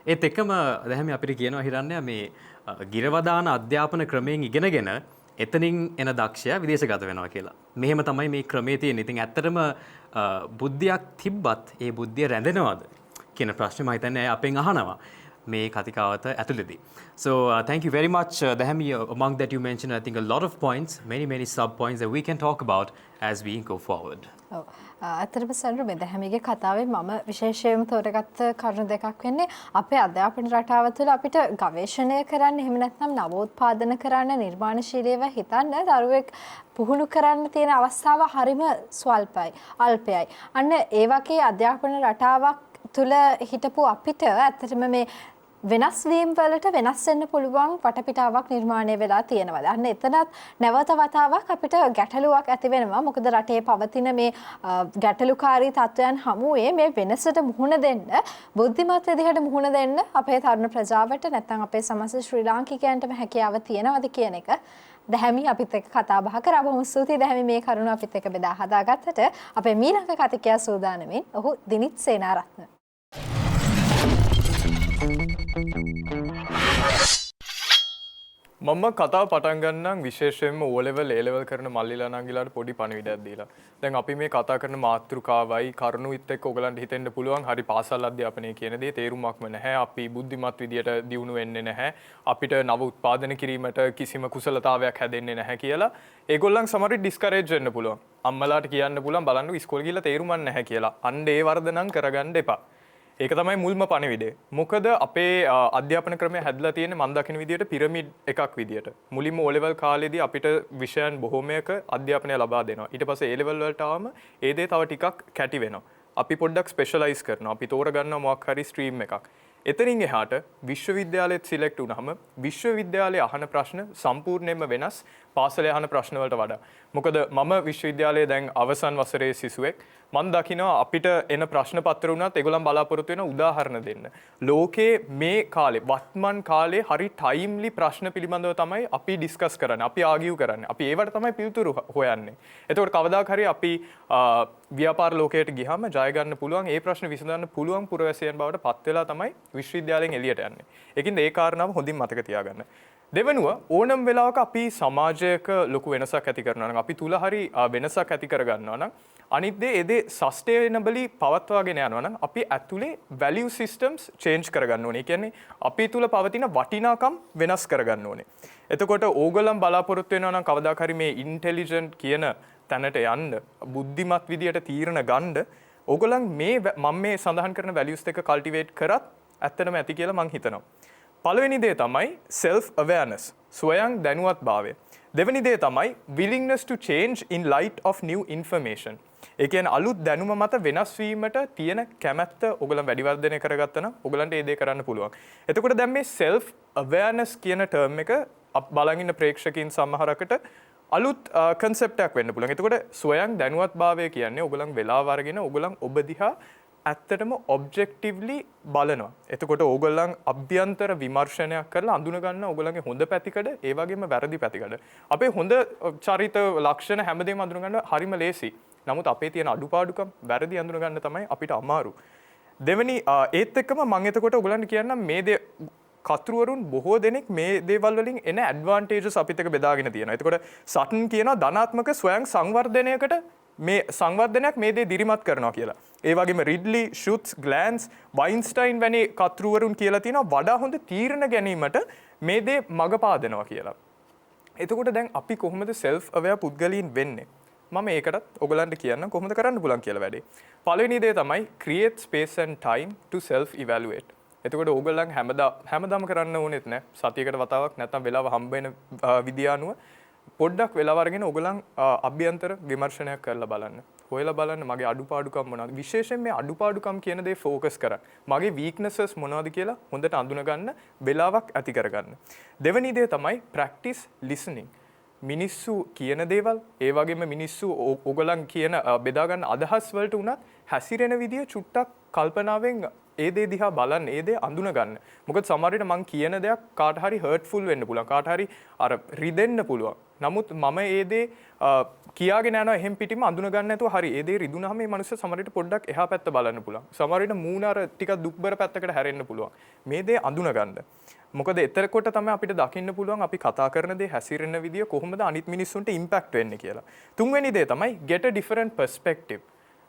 ඒත් එකම දැහැමි අපිට කියනවා හිරන්නේ මේ ගිරවදාන අධ්‍යාපන ක්‍රමයෙන් ඉගෙනගෙන එතනින් එන දක්ෂයා විදේශගත වෙනවා කියලා. මෙහෙම තමයි මේ ක්‍රමයේ තියෙන්නේ. ඉතින් ඇත්තටම බුද්ධියක් තිබ්බත් ඒ බුද්ධිය රැඳෙනවද කියන ප්‍රශ්නේ මම හිතන්නේ අපෙන් අහනවා. මේ කතිකාවත ඇතුළේදී. So thank you very much, Dahami. Among that you mentioned, I think a lot of points, many sub points that we can talk about as we go forward. අතරම සඳරු මේ දැහැමිගේ කතාවේ මම විශේෂයෙන්ම තෝරගත්ත කරුණු දෙකක් වෙන්නේ අපේ අධ්‍යාපන රටාව තුළ අපිට ගවේෂණය කරන්න එහෙම නැත්නම් නවෝත්පාදන කරන්න නිර්මාණශීලීව හිතන්න දරුවෙක් පුහුණු කරන්න තියෙන අවස්ථාව හරිම ස්වල්පයි අල්පයයි. අන්න ඒ වගේ අධ්‍යාපන රටාවක් තුළ හිටපු අපිට ඇත්තටම මේ වෙනස් වීම වලට වෙනස් වෙන්න පුළුවන් වටපිටාවක් නිර්මාණය වෙලා තියෙනවා. අන්න එතනත් නැවත වතාවක් අපිට ගැටලුවක් ඇති වෙනවා. මොකද රටේ පවතින මේ ගැටලුකාරී තත්ත්වයන් හමුවේ මේ වෙනසට මුහුණ දෙන්න බුද්ධිමත් විදිහට මුහුණ දෙන්න අපේ තරුණ ප්‍රජාවට නැත්නම් අපේ සමස්ත ශ්‍රී ලාංකිකයන්ටම හැකියාව තියෙනවද කියන එක දැහැමි අපිත් එක්ක කතා බහ කරා. බොහොම ස්තුතියි දැහැමි මේ කරුණ අපිත් එක්ක බෙදා හදාගත්තට. අපේ මීළඟ කතිකයා සූදානමින් ඔහු දිනිත් සේනාරත්න. මම කතාව පටන් ගන්නම් විශේෂයෙන්ම O level A level කරන මල්ලිලා නංගිලාට පොඩි පණිවිඩයක් දීලා. දැන් අපි මේ කතා කරන මාතෘකාවයි කරුණුත් එක්ක ඔයගලන්ට හිතෙන්න පුළුවන් හරි පාසල් අධ්‍යාපනය කියන දේ තේරුමක්ම නැහැ. අපි බුද්ධිමත් විදියට දියුණු වෙන්නේ නැහැ. අපිට නව උත්පාදන කිරීමට කිසිම කුසලතාවයක් හැදෙන්නේ නැහැ කියලා. ඒගොල්ලන් සමහරවිට ඩිස්කරේජ් වෙන්න පුළුවන්. අම්මලාට කියන්න පුළුවන් බලන්න ඉස්කෝලේ ගිහලා තේරුමක් නැහැ කියලා. අන්න ඒ වර්ධනම් කරගන්න එපා. ඒක තමයි මුල්ම පණිවිඩය. මොකද අපේ අධ්‍යාපන ක්‍රමය හැදලා තියෙන්නේ මම දකින විදියට පිරමිඩ් එකක් විදියට. මුලින්ම O level කාලේදී අපිට විෂයන් බොහෝමයක අධ්‍යාපනය ලබා දෙනවා. ඊට පස්සේ A level වලට ආවම ඒ දේ තව ටිකක් කැටි වෙනවා. අපි පොඩ්ඩක් ස්පෙෂලායිස් කරනවා. අපි තෝරගන්නවා මොකක් හරි ස්ට්‍රීම් එකක්. එතනින් එහාට විශ්වවිද්‍යාලෙත් සිලෙක්ට් වුණාම විශ්වවිද්‍යාලයේ අහන ප්‍රශ්න සම්පූර්ණයෙන්ම වෙනස් පාසලේ අහන ප්‍රශ්න වලට වඩා. මොකද මම විශ්වවිද්‍යාලයේ දැන් අවසන් වසරේ සිසුවෙක්. මම දකිනවා අපිට එන ප්‍රශ්න පත්‍ර වුණත් ඒගොල්ලන් බලාපොරොත්තු වෙන උදාහරණ දෙන්න. ලෝකේ මේ කාලේ වත්මන් කාලේ හරි ටයිම්ලි ප්‍රශ්න පිළිබඳව තමයි අපි ඩිස්කස් කරන්නේ. අපි ආගියු කරන්නේ. අපි ඒවට තමයි පිළිතුරු හොයන්නේ. එතකොට කවදාක හරි අපි ව්‍යාපාර ලෝකයට ගියාම ජය ගන්න පුළුවන් ඒ ප්‍රශ්න විසඳන්න පුළුවන් පුරවැසියන් බවට පත් වෙලා තමයි විශ්වවිද්‍යාලයෙන් එළියට යන්නේ. ඒකින්ද ඒ කාරණාව හොඳින් මතක තියාගන්න. දෙවනුව ඕනම වෙලාවක අපි සමාජයක ලොකු වෙනසක් ඇති කරනවා නම් අපි තුල හරි වෙනසක් ඇති කර ගන්නවා නම් අනිත් දේ ඒ දේ සස්ටේනබලි පවත්වාගෙන යනවා නම් අපි ඇතුලේ වැලියු සිස්ටම්ස් චේන්ජ් කරගන්න ඕනේ. ඒ කියන්නේ අපි තුල පවතින වටිනාකම් වෙනස් කරගන්න ඕනේ. එතකොට ඕගොල්ලන් බලාපොරොත්තු වෙනවා නම් කවදාක හරි මේ ඉන්ටෙලිජන්ට් කියන තැනට යන්න බුද්ධිමත් විදියට තීරණ ගන්න ඕගොල්ලන් මේ මම මේ සඳහන් කරන වැලියුස් දෙක කල්ටිවේට් කරත් ඇත්තටම ඇති කියලා මම හිතනවා. පළවෙනි දේ තමයි self awareness ස්වයං දැනුවත්භාවය. දෙවෙනි දේ තමයි willingness to change in light of new information. ඒ කියන්නේ අලුත් දැනුම මත වෙනස් වීමට තියෙන කැමැත්ත ඔයගොල්ලන් වැඩි වර්ධනය කරගත්තා නම් ඔයගොල්ලන්ට ඒ දේ කරන්න පුළුවන්. එතකොට දැන් මේ self awareness කියන term එක බලන් ඉන්න ප්‍රේක්ෂකයන් සමහරකට අලුත් concept එකක් වෙන්න පුළුවන්. එතකොට ස්වයං දැනුවත්භාවය කියන්නේ ඔයගොල්ලන් වෙලාව අරගෙන ඔයගොල්ලන් ඔබ දිහා ඇත්තටම ඔබ්ජෙක්ටිව්ලි බලනවා. එතකොට ඕගොල්ලන් අභ්‍යන්තර විමර්ශනයක් කරලා අඳුන ගන්න ඕගොල්ලන්ගේ හොඳ පැතිකඩ ඒ වගේම වැරදි පැතිකඩ. අපේ හොඳ චරිත ලක්ෂණ හැමදේම අඳුන ගන්න හරිම ලේසි. නමුත් අපේ තියෙන අඩුපාඩුකම් වැරදි අඳුන ගන්න තමයි අපිට අමාරු. දෙවෙනි ඒත් එක්කම මම එතකොට ඕගොල්ලන්ට කියන්නම් මේ දේ කතුරුවරුන් බොහෝ දෙනෙක් මේ දේවල් වලින් එන ඇඩ්වාන්ටේජස් අපිත් එක්ක බෙදාගෙන තියෙනවා. එතකොට සටන් කියනවා ධනාත්මක ස්වයං සංවර්ධනයකට මේ සංවර්ධනයක් මේ දේ දිරිමත් කරනවා කියලා. ඒ වගේම රිඩ්ලි, ෂුට්ස්, ග්ලෑන්ස්, වයින්ස්ටයින් වැනි කතුරුවරුන් කියලා තියෙනවා වඩා හොඳ තීරණ ගැනීමට මේ දේ මඟ පාදනවා කියලා. එතකොට දැන් අපි කොහොමද self aware පුද්ගලයන් වෙන්නේ? මම ඒකටත් ඔයගලන්ට කියන්න කොහොමද කරන්න පුළුවන් කියලා වැඩේ. පළවෙනි දේ තමයි create space and time to self evaluate. එතකොට ඕගොල්ලන් හැමදාම කරන්න ඕනෙත් නෑ. සතියකට වතාවක් නැත්නම් වෙලාව හම්බ වෙන විදිය අනුව පොඩ්ඩක් වෙලාව අරගෙන ඕගොල්ලන් අභ්‍යන්තර විමර්ශනයක් කරලා බලන්න. හොයලා බලන්න මගේ අඩුපාඩුකම් මොනවද? විශේෂයෙන් මේ අඩුපාඩුකම් කියන දේ ફોකස් කරන්න. මගේ weaknesses මොනවද කියලා හොඳට අඳුන ගන්න වෙලාවක් ඇති කරගන්න. දෙවෙනි දේ තමයි practice listening. මිනිස්සු කියන දේවල් ඒ වගේම මිනිස්සු ඕගොල්ලන් කියන බෙදා ගන්න අදහස් වලට උනත් හැසිරෙන විදිය චුට්ටක් කල්පනාවෙන් ඒ දේ දිහා බලන්න, ඒ දේ අඳුන ගන්න. මොකද සමහර විට මං කියන දෙයක් කාට හරි හර්ට්ෆුල් වෙන්න පුළුවන්. කාට හරි අර රිදෙන්න පුළුවන්. නමුත් මම ඒ දේ කියාගෙන යනවා එහෙම් පිටින්ම අඳුන ගන්න නැතුව හරි ඒ දේ රිදුනහම මේ මනුස්සයා සමහර විට පොඩ්ඩක් එහා පැත්ත බලන්න පුළුවන්. සමහර විට මූණ අර ටිකක් දුක්බර පැත්තකට හැරෙන්න පුළුවන්. මේ දේ අඳුන ගන්න. මොකද එතරකොට තමයි අපිට දකින්න පුළුවන් අපි කතා කරන දේ හැසිරෙන විදිය කොහොමද අනිත් මිනිස්සුන්ට ඉම්පැක්ට් වෙන්නේ කියලා. තුන්වෙනි දේ තමයි get a different perspective.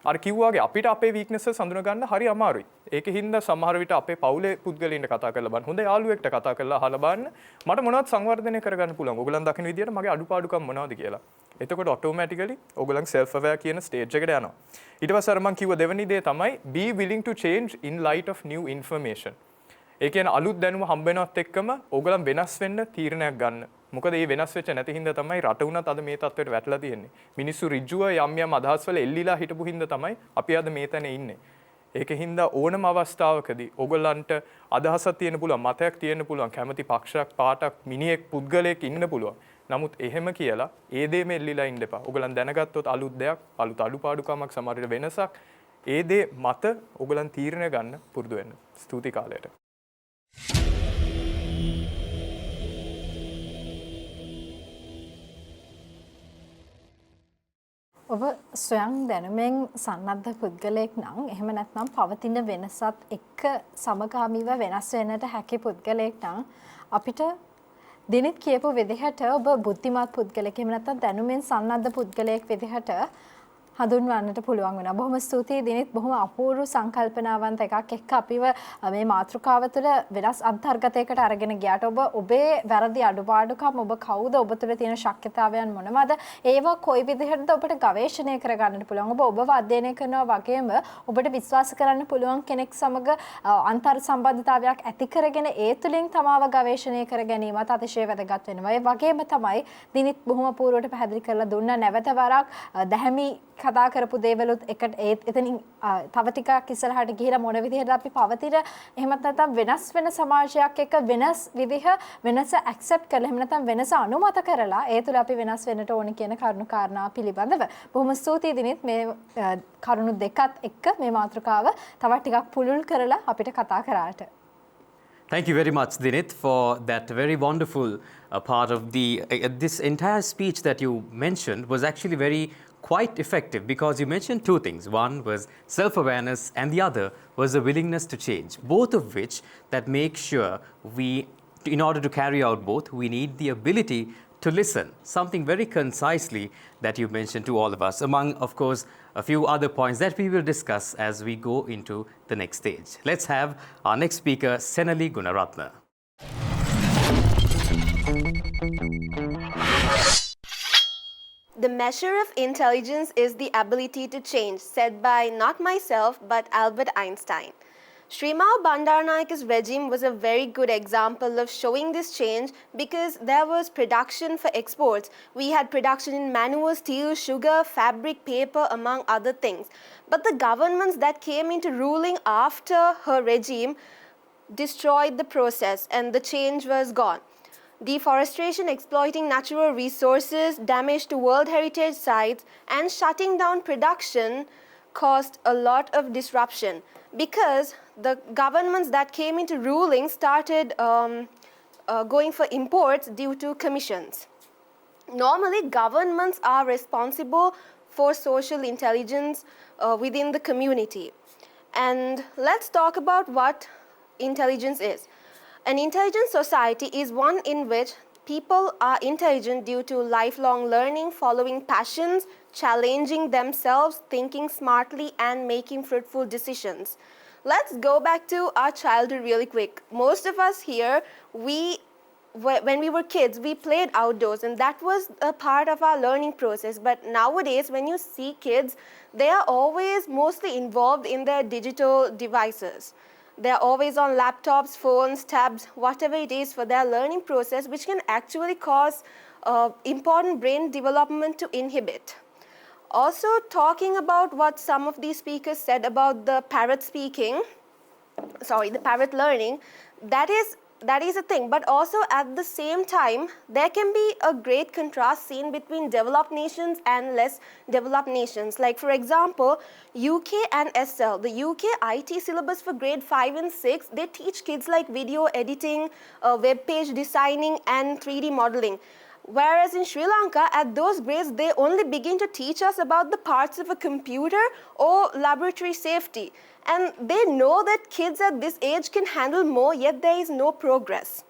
අර කිව්වාගේ අපිට අපේ weaknesses හඳුන ගන්න හරි අමාරුයි. ඒකෙ හින්දා සමහර විට අපේ පවුලේ පුද්ගලයින්ට කතා කරලා බලන්න. හොඳ යාළුවෙක්ට කතා කරලා අහලා බලන්න. මට මොනවද සංවර්ධනය කරගන්න පුළුවන්? ඔයගලන් දකින විදියට මගේ අඩුපාඩුකම් මොනවද කියලා. එතකොට automatically ඔයගලන් self aware කියන stage එකට යනවා. ඊට පස්සේ අර මම කිව්ව දෙවෙනි දේ තමයි be willing to change in light of new information. ඒ කියන්නේ අලුත් දැනුම හම්බ වෙනවත් එක්කම ඕගලන් වෙනස් වෙන්න තීරණයක් ගන්න. මොකද මේ වෙනස් වෙච්ච නැති හින්දා තමයි රට උනත් අද මේ තත්ත්වයට වැටලා තියෙන්නේ. මිනිස්සු ඍජුව යම් අදහස් වල එල්ලිලා හිටපු හින්දා තමයි අපි අද මේ තැන ඉන්නේ. ඒකෙන් හින්දා ඕනම අවස්ථාවකදී ඕගලන්ට අදහසක් තියෙන්න පුළුවන්, මතයක් තියෙන්න පුළුවන්, කැමති පක්ෂයක්, පාටක්, මිනිහෙක්, පුද්ගලයෙක් ඉන්න පුළුවන්. නමුත් එහෙම කියලා ඒ දේම එල්ලිලා ඉන්න එපා. ඕගලන් දැනගත්තොත් අලුත් දෙයක්, අලුත් අඩුපාඩුකමක්, සමහර විට වෙනසක්, ඒ දේ මත ඕගලන් තීරණය ගන්න පුරුදු වෙන්න. ස්තුති කාලයට. ඔබ ස්වයං දැනුමෙන් සන්නද්ධ පුද්ගලයෙක් නම් එහෙම නැත්නම් පවතින වෙනසත් එක්ක සමගාමීව වෙනස් වෙන්නට හැකි පුද්ගලයෙක් නම් අපිට දිනෙත් කියපු විදිහට ඔබ බුද්ධිමත් පුද්ගලයෙක් එහෙම නැත්නම් දැනුමෙන් සන්නද්ධ පුද්ගලයෙක් විදිහට හඳුන්වන්නට පුළුවන් වෙනවා. බොහොම ස්තුතියි දිනෙත්, බොහොම අපූර්ව සංකල්පනාවන්ත එකක් එක්ක අපිව මේ මාතෘකාව තුළ වෙනස් අන්තර්ගතයකට අරගෙන ගියාට ඔබේ වැරදි අඩුපාඩුකම්, ඔබ කවුද, ඔබ තුළ තියෙන ශක්්‍යතාවයන් මොනවද, ඒවා කොයි විදිහටද ඔබට ගවේෂණය කරගන්නට පුළුවන්. ඔබව අධ්‍යයනය කරනවා වගේම ඔබට විශ්වාස කරන්න පුළුවන් කෙනෙක් සමග අන්තර් සම්බන්ධතාවයක් ඇති කරගෙන ඒ තුළින් තමාව ගවේෂණය කර ගැනීමත් අතිශය වැදගත් වෙනවා. ඒ වගේම තමයි දිනෙත් බොහොම අපූර්වට පැහැදිලි කරලා දුන්නා නැවත වරක් දැහැමි කතා කරපු දේවලුත් එකට එතනින් තව ටිකක් ඉස්සරහට ගිහිලා මොන විදිහට අපි පවතින එහෙමත් නැත්නම් වෙනස් වෙන සමාජයක් එක්ක වෙනස් විදිහ වෙනස ඇක්සෙප්ට් කරලා එහෙම නැත්නම් වෙනස අනුමත කරලා ඒ තුළ අපි වෙනස් වෙන්නට ඕන කියන කරුණු කාරණා පිළිබඳව බොහොම ස්තුතියි දිනෙත් මේ කරුණු දෙකත් එක්ක මේ මාතෘකාව තවත් ටිකක් පුළුල් කරලා අපිට කතා කරාට. Thank you very much, Dinit, for that very wonderful part of the this entire speech that you mentioned was actually very quite effective because you mentioned two things. One was self-awareness and the other was the willingness to change, both of which that make sure in order to carry out both, we need the ability to listen, something very concisely that you mentioned to all of us, among, of course, a few other points that we will discuss as we go into the next stage. Let's have our next speaker, Senali Gunaratna. The measure of intelligence is the ability to change, said by not myself but Albert Einstein. Srimao Bandaranaike's regime was a very good example of showing this change because there was production for exports. We had production in manual steel, sugar, fabric, paper, among other things. But the governments that came into ruling after her regime destroyed the process and the change was gone. Deforestation, exploiting natural resources, damage to World Heritage sites, and shutting down production caused a lot of disruption because the governments that came into ruling started going for imports due to commissions. Normally, governments are responsible for social intelligence within the community. And let's talk about what intelligence is. An intelligent society is one in which people are intelligent due to lifelong learning, following passions, challenging themselves, thinking smartly, and making fruitful decisions. Let's go back to our childhood really quick. Most of us here, when we were kids, we played outdoors, and that was a part of our learning process. But nowadays, when you see kids, they are always mostly involved in their digital devices. They're always on laptops, phones, tabs, whatever it is for their learning process, which can actually cause important brain development to inhibit. Also, talking about what some of these speakers said about the parrot learning, that is a thing. But also at the same time, there can be a great contrast seen between developed nations and less developed nations. Like for example, UK and SL, the UK IT syllabus for grade 5 and 6, they teach kids like video editing, web page designing, and 3D modeling. Whereas in Sri Lanka, at those grades, they only begin to teach us about the parts of a computer or laboratory safety. And they know that kids at this age can handle more, yet there is no progress.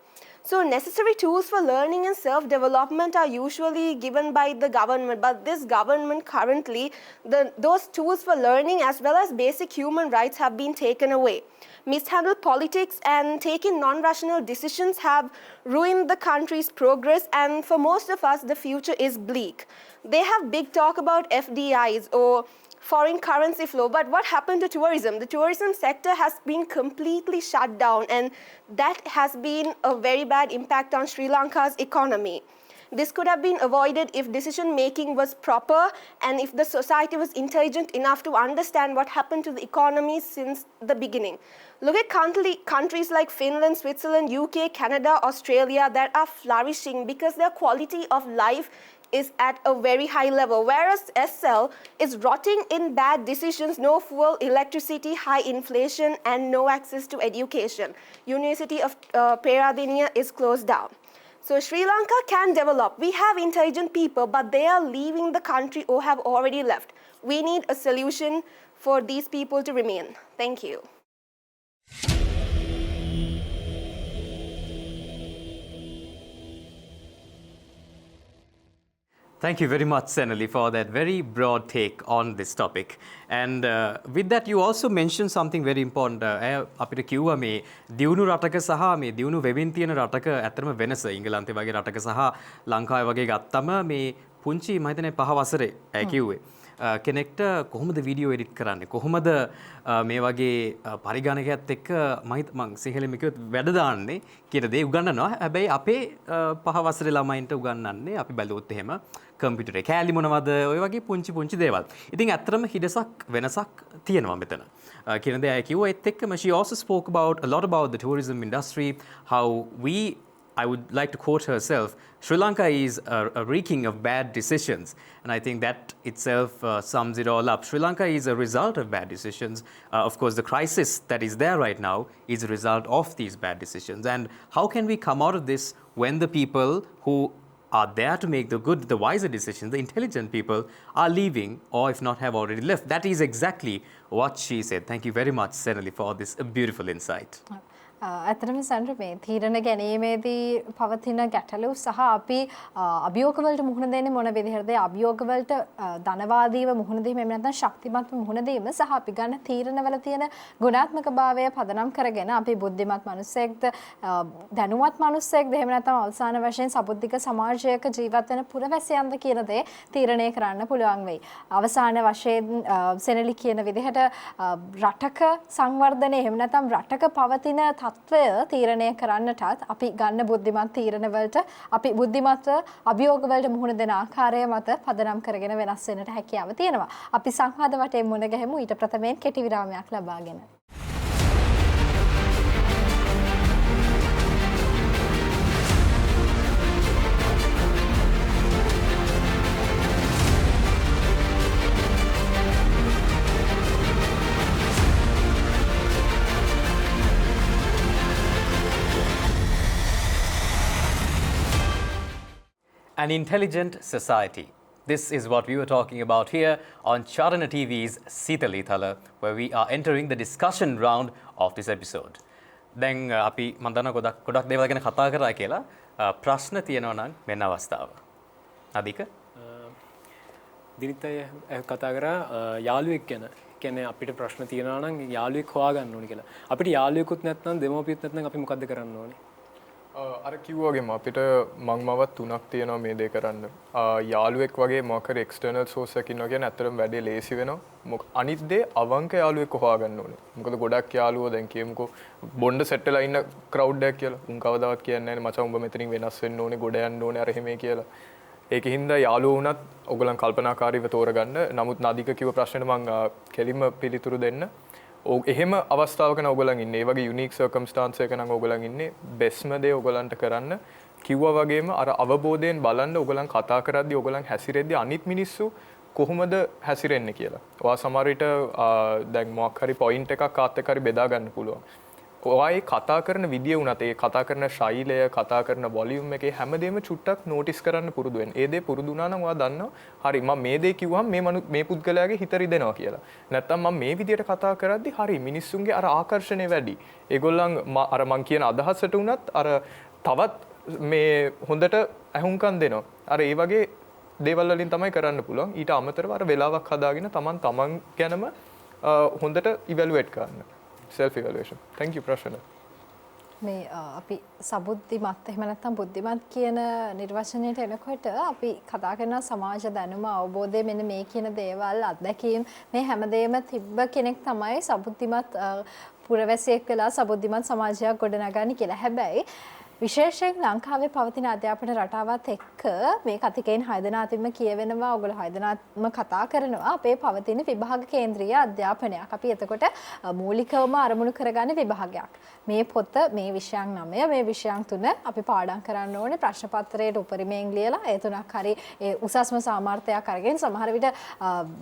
So necessary tools for learning and self-development are usually given by the government, but this government currently, those tools for learning as well as basic human rights have been taken away. Mishandled politics and taking non-rational decisions have ruined the country's progress, and for most of us, the future is bleak. They have big talk about FDIs or foreign currency flow, but what happened to tourism? The tourism sector has been completely shut down, and that has been a very bad impact on Sri Lanka's economy. This could have been avoided if decision making was proper and if the society was intelligent enough to understand what happened to the economy since the beginning. Look at countries like Finland, Switzerland, UK, Canada, Australia that are flourishing because their quality of life is at a very high level, whereas SL is rotting in bad decisions, no fuel, electricity, high inflation, and no access to education. University of Peradeniya is closed down. So Sri Lanka can develop. We have intelligent people, but they are leaving the country or have already left. We need a solution for these people to remain. Thank you. Thank you very much, Senali, for that very broad take on this topic. And with that, you also mentioned something very important. අපිට කිව්වා මේ දියුණු රටක සහ මේ දියුණු වෙමින් තියෙන රටක ඇත්තටම වෙනස. ඉංගලන්තේ වගේ රටක සහ ලංකාවේ වගේ ගත්තම මේ පුංචි මම හිතන්නේ 5 වසරේ කිව්වේ. කෙනෙක්ට කොහොමද වීඩියෝ එඩිට් කරන්නේ? කොහොමද මේ වගේ පරිගණකයත් එක්ක මම සිංහලෙන් කිව්වොත් වැඩ දාන්නේ කියන දේ උගන්වනවා. හැබැයි අපේ 5 වසරේ ළමයින්ට උගන්වන්නේ අපි බැලුවොත් එහෙම කම්පියුටරේ කෑලි මොනවද ඔය වගේ පුංචි දේවල්. ඉතින් ඇත්තටම හිඩසක් වෙනසක් තියෙනවා මෙතන. කියන දේ අය කිව්වා ඒත් එක්කම she also spoke about a lot about the tourism industry, how I would like to quote herself, Sri Lanka is a reeking of bad decisions. And I think that itself sums it all up. Sri Lanka is a result of bad decisions. Of course, the crisis that is there right now is a result of these bad decisions. And how can we come out of this when the people who are there to make the wiser decisions, the intelligent people, are leaving or if not have already left? That is exactly what she said. Thank you very much, Senali, for this beautiful insight. ඇත්තටම සන්ඩ්‍ර මේ තීරණ ගැනීමේදී පවතින ගැටලු සහ අපි අභියෝගවලට මුහුණ දෙන්නේ මොන විදිහටද? අභියෝගවලට ධනවාදීව මුහුණ දීම එහෙම නැත්නම් ශක්තිමත්ව මුහුණ දීම සහ අපි ගන්න තීරණවල තියෙන ගුණාත්මකභාවය පදනම් කරගෙන අපි බුද්ධිමත් මිනිසෙක්ද දැනුවත් මිනිසෙක්ද එහෙම නැත්නම් අවසාන වශයෙන් සබුද්ධික සමාජයක ජීවත් වෙන පුරවැසියන්ද කියන දේ තීරණය කරන්න පුළුවන් වෙයි. අවසාන වශයෙන් සෙනලි කියන විදිහට රටක සංවර්ධනය එහෙම නැත්නම් රටක පවතින තත්ත්වය තීරණය කරන්නටත් අපි ගන්න බුද්ධිමත් තීරණවලට අපි බුද්ධිමත්ව අභියෝගවලට මුහුණ දෙන ආකාරය මත පදනම් කරගෙන වෙනස් වෙන්නට හැකියාව තියෙනවා. අපි සංවාද වටේ මුණ ගැහෙමු ඊට ප්‍රථමයෙන් කෙටි විරාමයක් ලබාගෙන. An intelligent society. This is what we were talking about here on Charana TV's Seethala Eethala, where we are entering the discussion round of this episode. දැන් අපි මම දන්නවා ගොඩක් දේවල් ගැන කතා කරා කියලා ප්‍රශ්න තියෙනවා නම් මෙන්න අවස්ථාව. අධික දිනිත් අය කතා කරා යාළුවෙක් ගැන. කියන්නේ අපිට ප්‍රශ්න තියෙනවා නම් යාළුවෙක් හොයාගන්න ඕනේ කියලා. අපිට යාළුවෙකුත් නැත්නම් දෙමව්පියොත් නැත්නම් අපි මොකද්ද කරන්න ඕනේ? අර කිව්වාගේම අපිට මංමවත් තුනක් තියෙනවා මේ දේ කරන්න. යාළුවෙක් වගේ මොකක් හරි එක්ස්ටර්නල් සෝස් එකක් ඉන්නවා කියන්නේ ඇත්තටම වැඩේ ලේසි වෙනවා. අනිත් දේ අවංක යාළුවෙක් හොයාගන්න ඕනේ. මොකද ගොඩක් යාළුවෝ දැන් කියමුකෝ බොණ්ඩ සෙට් වෙලා ඉන්න ක්‍රවුඩ් එකක් කියලා. උන් කවදාවත් කියන්නේ නැහැ මචං උඹ මෙතනින් වෙනස් වෙන්න ඕනේ, ගොඩ යන්න ඕනේ අර එහෙමයි කියලා. ඒකින්ද යාළුවෝ වුණත් ඔයගොල්ලන් කල්පනාකාරීව තෝරගන්න. නමුත් නදික කිව්ව ප්‍රශ්නෙට මම කෙලින්ම පිළිතුරු දෙන්න. එහෙම අවස්ථාවක නම් ඔයගොල්ලන් ඉන්නේ. ඒ වගේ යුනික් සර්කම්ස්ටාන්ස් එකක නම් ඔයගොල්ලන් ඉන්නේ. බෙස්ම දේ ඔයගොල්ලන්ට කරන්න කිව්වා වගේම අර අවබෝධයෙන් බලන්න ඔයගොල්ලන් කතා කරද්දී ඔයගොල්ලන් හැසිරෙද්දී අනිත් මිනිස්සු කොහොමද හැසිරෙන්නේ කියලා. ඔයා සමහර විට දැන් මොකක් හරි පොයින්ට් එකක් කාත් එක්ක හරි බෙදා ගන්න පුළුවන්. ඔයා කතා කරන විදිය උනත් ඒ කතා කරන ශෛලය, කතා කරන වොලියුම් එකේ හැමදේම චුට්ටක් නෝටිස් කරන්න පුරුදු වෙන්න. ඒ දේ පුරුදු වුණා නම් ඔයා දන්නවා හරි මම මේ දේ කිව්වම මේ පුද්ගලයාගේ හිත රිදෙනවා කියලා. නැත්තම් මම මේ විදියට කතා කරද්දි හරි මිනිස්සුන්ගේ අර ආකර්ෂණය වැඩි. ඒගොල්ලන් අර මං කියන අදහසට උනත් අර තවත් මේ හොඳට ඇහුම්කන් දෙනවා. අර ඒ වගේ දේවල් වලින් තමයි කරන්න පුළුවන්. ඊට අමතරව අර වෙලාවක් හදාගෙන තමන් ගැනම හොඳට ඉවැලුවේට් කරන්න. self evaluation. thank you ප්‍රශ්න. මේ අපි සබුද්ධිමත් එහෙම නැත්නම් බුද්ධිමත් කියන නිර්වචනයට එනකොට අපි කතා කරන සමාජ දැනුම අවබෝධය මෙන්න මේ කියන දේවල් අත්දැකීම් මේ හැමදේම තිබ්බ කෙනෙක් තමයි සබුද්ධිමත් පුරවැසියෙක් වෙලා සබුද්ධිමත් සමාජයක් ගොඩනගන්නේ කියලා. හැබැයි විශේෂයෙන් ලංකාවේ පවතින අධ්‍යාපන රටාවත් එක්ක මේ කතිකයෙන් 6 දෙනා අතින්ම කියවෙනවා. ඔයගොල්ලෝ 6 දෙනාම කතා කරනවා අපේ පවතින විභාග කේන්ද්‍රීය අධ්‍යාපනයක්. අපි එතකොට මූලිකවම අරමුණු කරගන්න විභාගයක්. මේ පොත මේ විෂයන් 9 මේ විෂයන් 3 අපි පාඩම් කරන්න ඕනේ. ප්‍රශ්න පත්‍රයට උපරිමයෙන් ලියලා ඒ තුනක් හරි ඒ උසස්ම සාමර්ථ්‍යයක් අරගෙන සමහර විට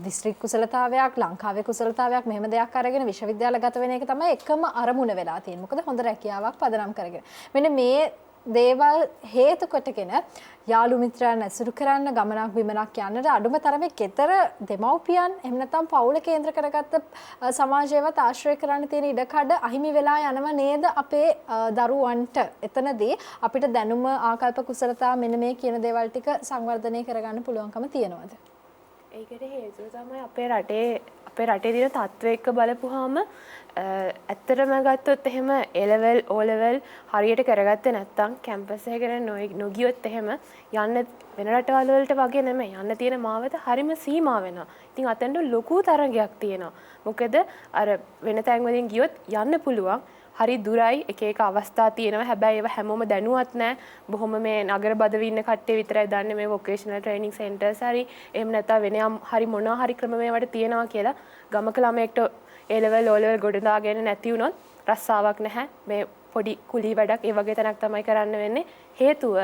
දිස්ත්‍රික් කුසලතාවයක් ලංකාවේ කුසලතාවයක් මෙහෙම දෙයක් අරගෙන විශ්වවිද්‍යාල ගත වෙන එක තමයි එකම අරමුණ වෙලා තියෙන්නේ. මොකද හොඳ රැකියාවක් පදනම් කරගෙන. මෙන්න මේ දේවල් හේතු කොටගෙන යාළු මිත්‍රයන් ඇසුරු කරන්න ගමනක් බිමනක් යන්නට අඩුම තරමේ කෙතර දෙමව්පියන් එහෙම නැත්නම් පවුල කේන්ද්‍ර කරගත්ත සමාජයවත් ආශ්‍රය කරන්න තියෙන ඉඩකඩ අහිමි වෙලා යනව නේද අපේ දරුවන්ට. එතනදී අපිට දැනුම ආකල්ප කුසලතා මෙන්න මේ කියන දේවල් ටික සංවර්ධනය කරගන්න පුළුවන්කම තියෙනවද? ඒකට හේතුව තමයි අපේ රටේ දින තත්ත්වය එක්ක බලපුවාම ඇත්තටම ගත්තොත් එහෙම A level O level හරියට කරගත්තේ නැත්නම් කැම්පස් එකකට නොගියොත් එහෙම යන්න වෙන රටවල් වලට වගේ නෙමෙයි යන්න තියෙන මාවත හරිම සීමා වෙනවා. ඉතින් අතෙන්ට ලොකු තරගයක් තියෙනවා. මොකද අර වෙන තැන් වලින් ගියොත් යන්න පුළුවන්. හරි දුරයි එක එක අවස්ථා තියෙනවා. හැබැයි ඒව හැමෝම දැනුවත් නැහැ. බොහොම මේ නගර බදවි ඉන්න කට්ටිය විතරයි දන්නේ මේ වොකේෂනල් ට්‍රේනින් සෙන්ටර්ස් හරි එහෙම නැත්නම් වෙනයම් හරි මොනවා හරි ක්‍රම මේවට තියෙනවා කියලා ගමක ළමයෙක්ට A level O level ගොඩනගාගෙන නැති වුණොත් රස්සාවක් නැහැ. මේ පොඩි කුලී වැඩක් ඒ වගේ තැනක් තමයි කරන්න වෙන්නේ. හේතුව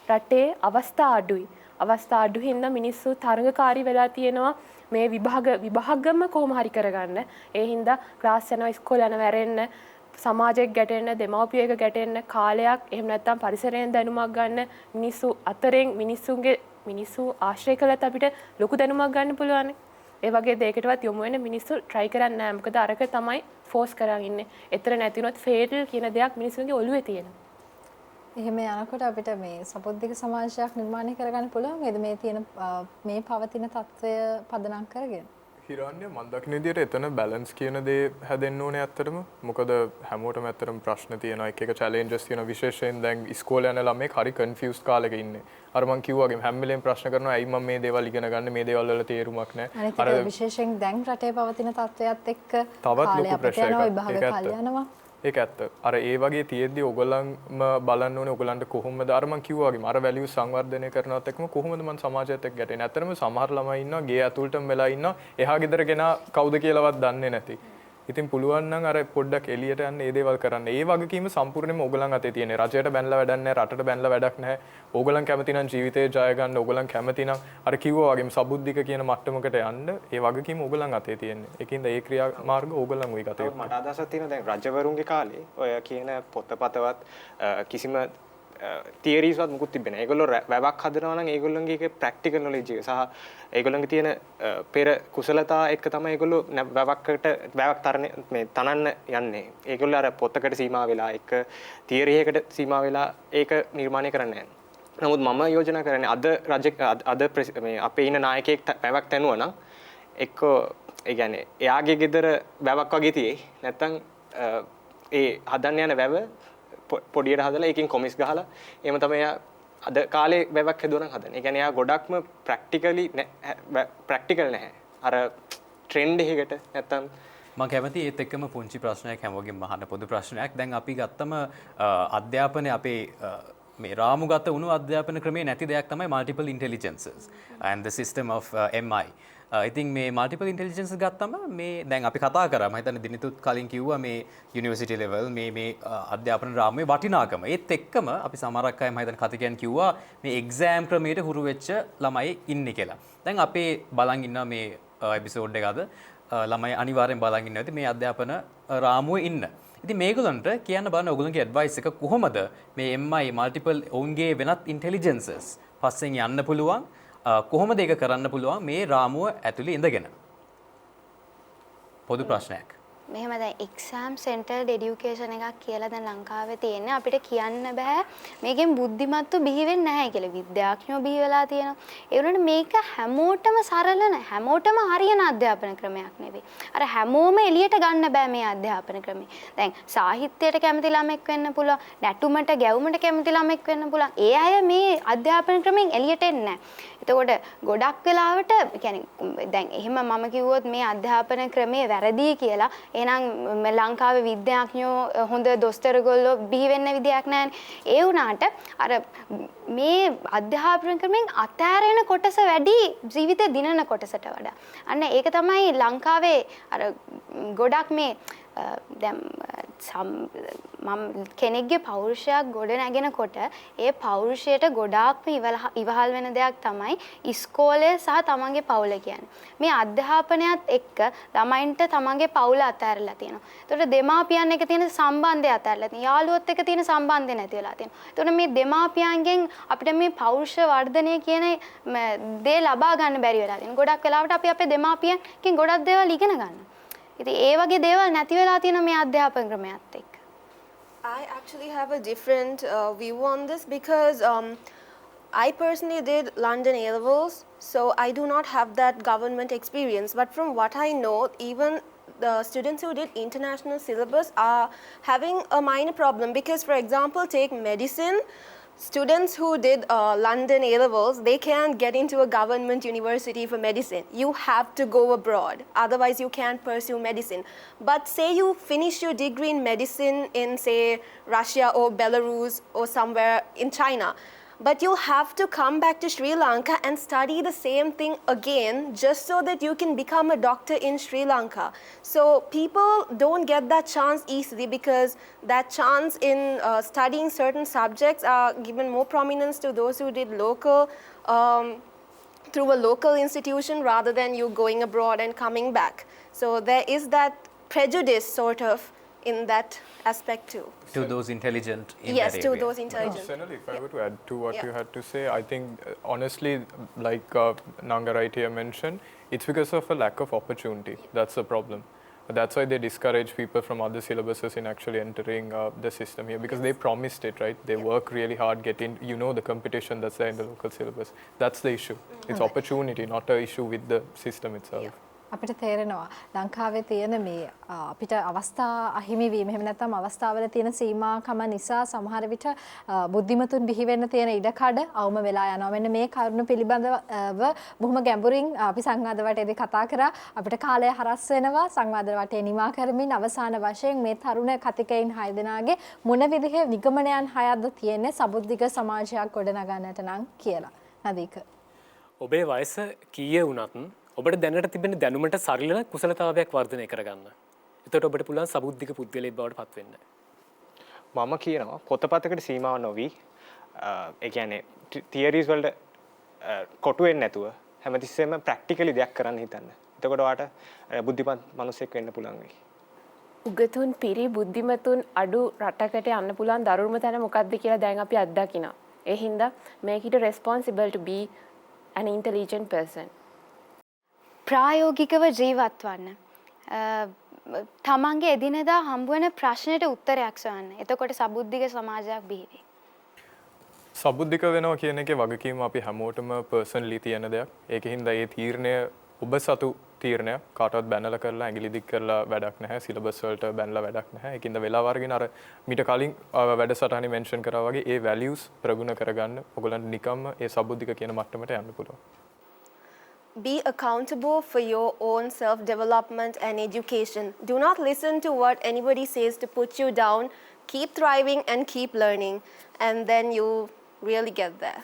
රටේ අවස්ථා අඩුයි. අවස්ථා අඩු හින්දා මිනිස්සු තරඟකාරී වෙලා තියෙනවා මේ විභාගම කොහොම හරි කරගන්න. ඒ හින්දා ක්ලාස් යනවා ඉස්කෝල යනවා වැරෙන්න සමාජයක් ගැටෙන්න දෙමව්පියෙක් ගැටෙන්න කාලයක් එහෙම නැත්නම් පරිසරයෙන් දැනුමක් ගන්න මිනිස්සු අතරින් මිනිස්සු ආශ්‍රය කළත් අපිට ලොකු දැනුමක් ගන්න පුළුවන්. ඒ වගේ දෙයකටවත් යොමු වෙන මිනිස්සු try කරන්නේ නැහැ. මොකද අරක තමයි force කරන් ඉන්නේ. එතන නැති වුණොත් fatal කියන දෙයක් මිනිස්සුන්ගේ ඔළුවේ තියෙනවා. එහෙම යනකොට අපිට මේ සපොද්දික සමාජයක් නිර්මාණය කරගන්න පුළුවන් වේද මේ තියෙන මේ පවතින තත්ත්වය පදනම් කරගෙන? හිරාන්‍ය මම දකින විදිහට එතන බැලන්ස් කියන දේ හැදෙන්න ඕනේ ඇත්තටම. මොකද හැමෝටම ඇත්තටම ප්‍රශ්න තියෙනවා. එක චැලෙන්ජස් තියෙනවා. විශේෂයෙන් දැන් ඉස්කෝලේ යන ළමෙක් හරි කන්ෆියුස් කාලෙක ඉන්නේ. අර මං කිව්වා වගේ හැම වෙලේම ප්‍රශ්න කරනවා ඇයි මම මේ දේවල් ඉගෙන ගන්න මේ දේවල් වල තේරුමක් නැහැ. අර විශේෂයෙන් දැන් රටේ පවතින තත්ත්වයක් එක්ක තවත් ලොකු ප්‍රශ්නයක් යනවා. ඒක ඇත්ත. අර ඒ වගේ තියෙද්දි ඔයගොල්ලන්ම බලන්න ඕනේ ඔයගොල්ලන්ට කොහොමද අර මං කිව්වා වගේ අර වැලියුස් සංවර්ධනය කරනවත් එක්කම කොහොමද මං සමාජයත් එක්ක ගැටෙන්නේ. ඇත්තටම සමහර ළමයි ඉන්නවා ගේ ඇතුළටම වෙලා ඉන්නවා එහා ගෙදර කෙනා කවුද කියලාවත් දන්නේ නැති. ඉතින් පුළුවන් නම් අර පොඩ්ඩක් එළියට යන්න ඒ දේවල් කරන්න. ඒ වගකීම සම්පූර්ණයෙන්ම ඕගොල්ලන් අතේ තියෙන්නේ. රජයට බැනලා වැඩක් නැහැ, රටට බැනලා වැඩක් නැහැ. ඕගොල්ලන් කැමති නම් ජීවිතේ ජය ගන්න, ඕගොල්ලන් කැමති නම් අර කිව්වා වගේම සබුද්ධික කියන මට්ටමකට යන්න ඒ වගකීම ඕගොල්ලන් අතේ තියෙන්නේ. ඒකින්ද ඒ ක්‍රියා මාර්ග ඕගොල්ලන් උයි ගතේ. මට අදහසක් තියෙනවා දැන් රජවරුන්ගේ කාලේ ඔය කියන පොතපතවත් කිසිම තියරිස් වත් මුකුත් තිබෙන්නේ නැහැ. ඒගොල්ලෝ වැවක් හදනවා නම් ඒගොල්ලන්ගේ ඒක ප්‍රැක්ටිකල් නොලෙජ් එක සහ ඒගොල්ලන්ගේ තියෙන පෙර කුසලතා එක්ක තමයි ඒගොල්ලෝ වැවක් තනන්න යන්නේ. ඒගොල්ලෝ අර පොතකට සීමා වෙලා එක තියරි එකකට සීමා වෙලා ඒක නිර්මාණය කරන්නේ නැහැ. නමුත් මම යෝජනා කරන්නේ අද මේ අපේ ඉන්න නායකයෙක් වැවක් තැනුවා නම් එක්ක ඒ කියන්නේ එයාගේ ගෙදර වැවක් වගේ තියෙයි. නැත්තම් ඒ හදන්න යන වැව පොඩියට හදලා ඒකෙන් කොමිස් ගහලා එහෙම තමයි එයා අද කාලේ වැවක් හදුවා නම් හදන්නේ. ඒ කියන්නේ එයා ගොඩක්ම ප්‍රැක්ටිකල් නැහැ. අර ට්‍රෙන්ඩ් එකකට නැත්තම් මම කැමති ඒත් එක්කම පුංචි ප්‍රශ්නයක් හැමෝගෙම අහන්න පොදු ප්‍රශ්නයක්. දැන් අපි ගත්තම අධ්‍යාපනයේ අපේ මේ රාමුගත වුණු අධ්‍යාපන ක්‍රමේ නැති දෙයක් තමයි multiple intelligences and the system of MI. ඉතින් මේ මල්ටිපල් ඉන්ටෙලිජන්ස් ගත්තම මේ දැන් අපි කතා කරා මම හිතන්නේ දිනතුත් කලින් කිව්වා මේ යුනිවර්සිටි ලෙවල් මේ අධ්‍යාපන රාමුවේ වටිනාකම. ඒත් එක්කම අපි සමහරක් අය මම හිතන්නේ කතිකයන් කිව්වා මේ එක්සෑම් ක්‍රමයට හුරු වෙච්ච ළමයි ඉන්නේ කියලා. දැන් අපේ බලන් ඉන්නවා මේ එපිසෝඩ් එක අද ළමයි අනිවාර්යෙන් බලන් ඉන්නවා. ඉතින් මේ අධ්‍යාපන රාමුවේ ඉන්න. ඉතින් මේගොල්ලන්ට කියන්න බලන්න ඔයගොල්ලන්ගේ ඇඩ්වයිස් එක කොහොමද මේ MI මල්ටිපල් ඔවුන්ගේ වෙනත් ඉන්ටෙලිජන්සස් පස්සෙන් යන්න පුළුවන් කොහොමද ඒක කරන්න පුළුවන් මේ රාමුව ඇතුලේ ඉඳගෙන? පොදු ප්‍රශ්නයක්. මෙහෙම දැන් එක්සෑම් සෙන්ටර්ඩ් එඩියුකේෂන් එකක් කියලා දැන් ලංකාවේ තියෙන්නේ අපිට කියන්න බෑ මේකෙන් බුද්ධිමත්තු බිහි වෙන්නේ නැහැ කියලා. විද්‍යාඥයෝ බිහි වෙලා තියෙනවා. ඒ වුණාට මේක හැමෝටම සරල නැහැ. හැමෝටම හරියන අධ්‍යාපන ක්‍රමයක් නෙවෙයි. අර හැමෝම එළියට ගන්න බෑ මේ අධ්‍යාපන ක්‍රමය. දැන් සාහිත්‍යයට කැමති ළමෙක් වෙන්න පුළුවන්. නැටුමට ගැවුමට කැමති ළමෙක් වෙන්න පුළුවන්. ඒ අය මේ අධ්‍යාපන ක්‍රමයෙන් එළියට එන්නේ නැහැ. එතකොට ගොඩක් වෙලාවට කියන්නේ දැන් එහෙම මම කිව්වොත් මේ අධ්‍යාපන ක්‍රමයේ වැරදි කියලා එහෙනම් ලංකාවේ විද්‍යාඥයෝ හොඳ දොස්තරගොල්ලෝ බිහි වෙන්න විදියක් නැහැනේ. ඒ වුණාට අර මේ අධ්‍යාපන ක්‍රමයෙන් අතෑරෙන කොටස වැඩි ජීවිතේ දිනන කොටසට වඩා. අන්න ඒක තමයි ලංකාවේ අර ගොඩක් මේ දැන් මම කෙනෙක්ගේ පෞරුෂයක් ගොඩ නැගෙනකොට ඒ පෞරුෂයට ගොඩාක්ම ඉවහල් වෙන දෙයක් තමයි ඉස්කෝලේ සහ තමන්ගේ පවුල කියන්නේ. මේ අධ්‍යාපනයත් එක්ක ළමයින්ට තමන්ගේ පවුල අතහැරලා තියෙනවා. ඒතකොට දෙමාපියන් එක්ක තියෙන සම්බන්ධය අතහැරලා තියෙනවා. යාළුවොත් එක්ක තියෙන සම්බන්ධය නැති වෙලා තියෙනවා. ඒතකොට මේ දෙමාපියන්ගෙන් අපිට මේ පෞරුෂ වර්ධනය කියන දේ ලබා ගන්න බැරි වෙලා තියෙනවා. ගොඩක් වෙලාවට අපි අපේ දෙමාපියන්ගෙන් ගොඩක් දේවල් ඉගෙන ගන්නවා. ඉතින් ඒ වගේ දේවල් නැති වෙලා තියෙන මේ අධ්‍යාපන ක්‍රමයත් එක්ක. I actually have a different view on this because I personally did London A-levels, so I do not have that government experience. But from what I know, even the students who did international syllabus are having a minor problem because, for example, take medicine. Students who did London A-levels, they can't get into a government university for medicine. You have to go abroad. Otherwise, you can't pursue medicine. But say you finish your degree in medicine in, say, Russia or Belarus or somewhere in China. But you have to come back to Sri Lanka and study the same thing again just so that you can become a doctor in Sri Lanka. So people don't get that chance easily because that chance in studying certain subjects are given more prominence to those who did local through a local institution rather than you going abroad and coming back. So there is that prejudice sort of in that aspect too. To those intelligent in yes, that to area. those intelligent. Senali, if I were to add to what you had to say, I think honestly, like Nanga right here mentioned, it's because of a lack of opportunity. That's the problem. That's why they discourage people from other syllabuses in actually entering the system here because they promised it, right? They work really hard, getting, the competition that's there in the local syllabus. That's the issue. It's opportunity, not an issue with the system itself. අපිට තේරෙනවා ලංකාවේ තියෙන මේ අපිට අවස්ථා අහිමි වීම එහෙම නැත්නම් අවස්ථාවල තියෙන සීමාකම නිසා සමහර විට බුද්ධිමතුන් බිහි වෙන්න තියෙන ඉඩකඩ අවම වෙලා යනවා. මෙන්න මේ කරුණු පිළිබඳව බොහොම ගැඹුරින් අපි සංවාද වටේදී කතා කරා. අපිට කාලය හරස් වෙනවා. සංවාද වටේ නිමා කරමින් අවසාන වශයෙන් මේ තරුණ කතිකයින් 6 දෙනාගේ මොන විදිහේ නිගමනයන් 6ක්ද තියෙන්නේ සබුද්ධික සමාජයක් ගොඩනගන්නට නම් කියලා. නදීක. ඔබේ වයස කීයේ වුණත් ඔබට දැනට තිබෙන දැනුමට සරිලන කුසලතාවයක් වර්ධනය කරගන්න. එතකොට ඔබට පුළුවන් සබුද්ධික පුද්ගලයෙක් බවට පත් වෙන්න. මම කියනවා පොතපතකට සීමාව නොවි ඒ කියන්නේ තියරිස් වලට කොටු වෙන්නේ නැතුව හැමතිස්සෙම ප්‍රැක්ටිකලි දෙයක් කරන්න හිතන්න. එතකොට ඔයාට බුද්ධිමත් මිනිසෙක් වෙන්න පුළුවන් වෙයි. උගතුන් පිරි බුද්ධිමතුන් අඩු රටකට යන්න පුළුවන් දරුණුම තැන මොකක්ද කියලා දැන් අපි අත්දකිනවා. ඒ හින්දා make it responsible to be an intelligent person. ප්‍රායෝගිකව ජීවත් වන්න. තමන්ගේ එදිනෙදා හම්බ වෙන ප්‍රශ්නෙට උත්තරයක් සොයන්න. එතකොට සබුද්ධික සමාජයක් බිහි වෙයි. සබුද්ධික වෙනවා කියන එකේ වගකීම අපි හැමෝටම පර්සනලි තියෙන දෙයක්. ඒකින්ද ඒ තීරණය ඔබ සතු තීරණයක් කාටවත් බැනලා කරලා ඇඟිලි දික් කරලා වැඩක් නැහැ. සිලබස් වලට බැනලා වැඩක් නැහැ. ඒකින්ද වෙලාව අරගෙන අර මීට කලින් වැඩසටහනේ මෙන්ෂන් කරා වගේ ඒ වැලියුස් ප්‍රගුණ කරගන්න ඔයගලන්ට නිකම්ම ඒ සබුද්ධික කියන මට්ටමට යන්න පුළුවන්. Be accountable for your own self-development and education. Do not listen to what anybody says to put you down. Keep thriving and keep learning, and then you really get there.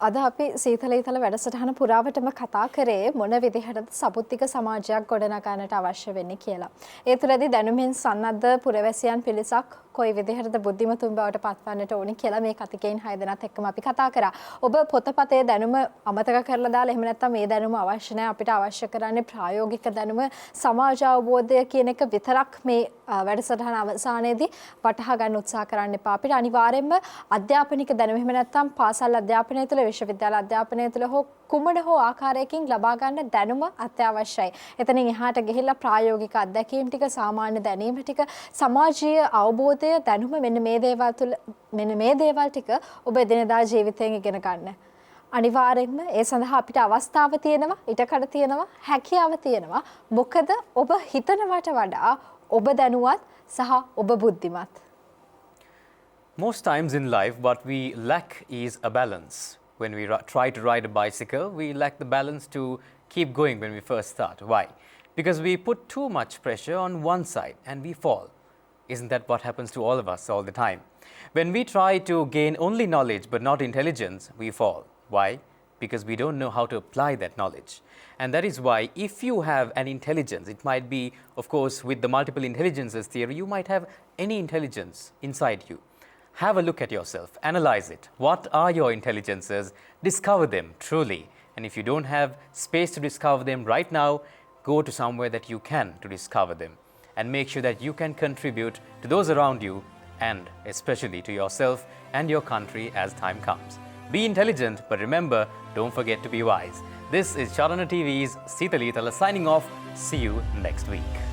අද අපි සීතල ඊතල වැඩසටහන පුරාවටම කතා කරේ මොන විදිහටද සබුද්ධික සමාජයක් ගොඩනගන්නට අවශ්‍ය වෙන්නේ කියලා. ඒ තුළදී දැනුමින් සන්නද්ධ පුරවැසියන් පිරිසක් කොයි විදිහටද බුද්ධිමතුන් බවට පත්වන්නට ඕනි කියලා මේ කතිකයින් 6 දෙනාත් එක්කම අපි කතා කරා. ඔබ පොතපතේ දැනුම අමතක කරලා දාලා එහෙම නැත්නම් මේ දැනුම අවශ්‍ය නැහැ. අපිට අවශ්‍ය කරන්නේ ප්‍රායෝගික දැනුම, සමාජ අවබෝධය කියන එක විතරක් මේ වැඩසටහන අවසානයේදී වටහා ගන්න උත්සාහ කරන්න එපා. අපිට අනිවාර්යයෙන්ම අධ්‍යාපනික දැනුම එහෙම නැත්නම් පාසල් අධ්‍යාපනය තුළ විශ්වවිද්‍යාල අධ්‍යාපනය තුළ හෝ කුමන හෝ ආකාරයකින් ලබා ගන්න දැනුම අත්‍යවශ්‍යයි. එතනින් එහාට ගිහිල්ලා ප්‍රායෝගික අත්දැකීම් ටික, සාමාන්‍ය දැනීම ටික, සමාජීය අවබෝධය, දැනුම මෙන්න මේ දේවල් ටික ඔබ එදිනෙදා ජීවිතයෙන් ඉගෙන ගන්න. අනිවාර්යෙන්ම ඒ සඳහා අපිට අවස්ථාව තියෙනවා, ඉඩකඩ තියෙනවා, හැකියාව තියෙනවා. මොකද ඔබ හිතනවට වඩා ඔබ දැනුවත් සහ ඔබ බුද්ධිමත්. Most times in life, what we lack is a balance. When we try to ride a bicycle, we lack the balance to keep going when we first start. Why? Because we put too much pressure on one side and we fall. Isn't that what happens to all of us all the time? When we try to gain only knowledge but not intelligence, we fall. Why? Because we don't know how to apply that knowledge. And that is why if you have an intelligence, it might be, of course, with the multiple intelligences theory, you might have any intelligence inside you. Have a look at yourself, analyze it. What are your intelligences? Discover them truly. And if you don't have space to discover them right now, go to somewhere that you can to discover them. And make sure that you can contribute to those around you and especially to yourself and your country as time comes. Be intelligent, but remember, don't forget to be wise. This is Charana TV's Seethala Eethala signing off. See you next week.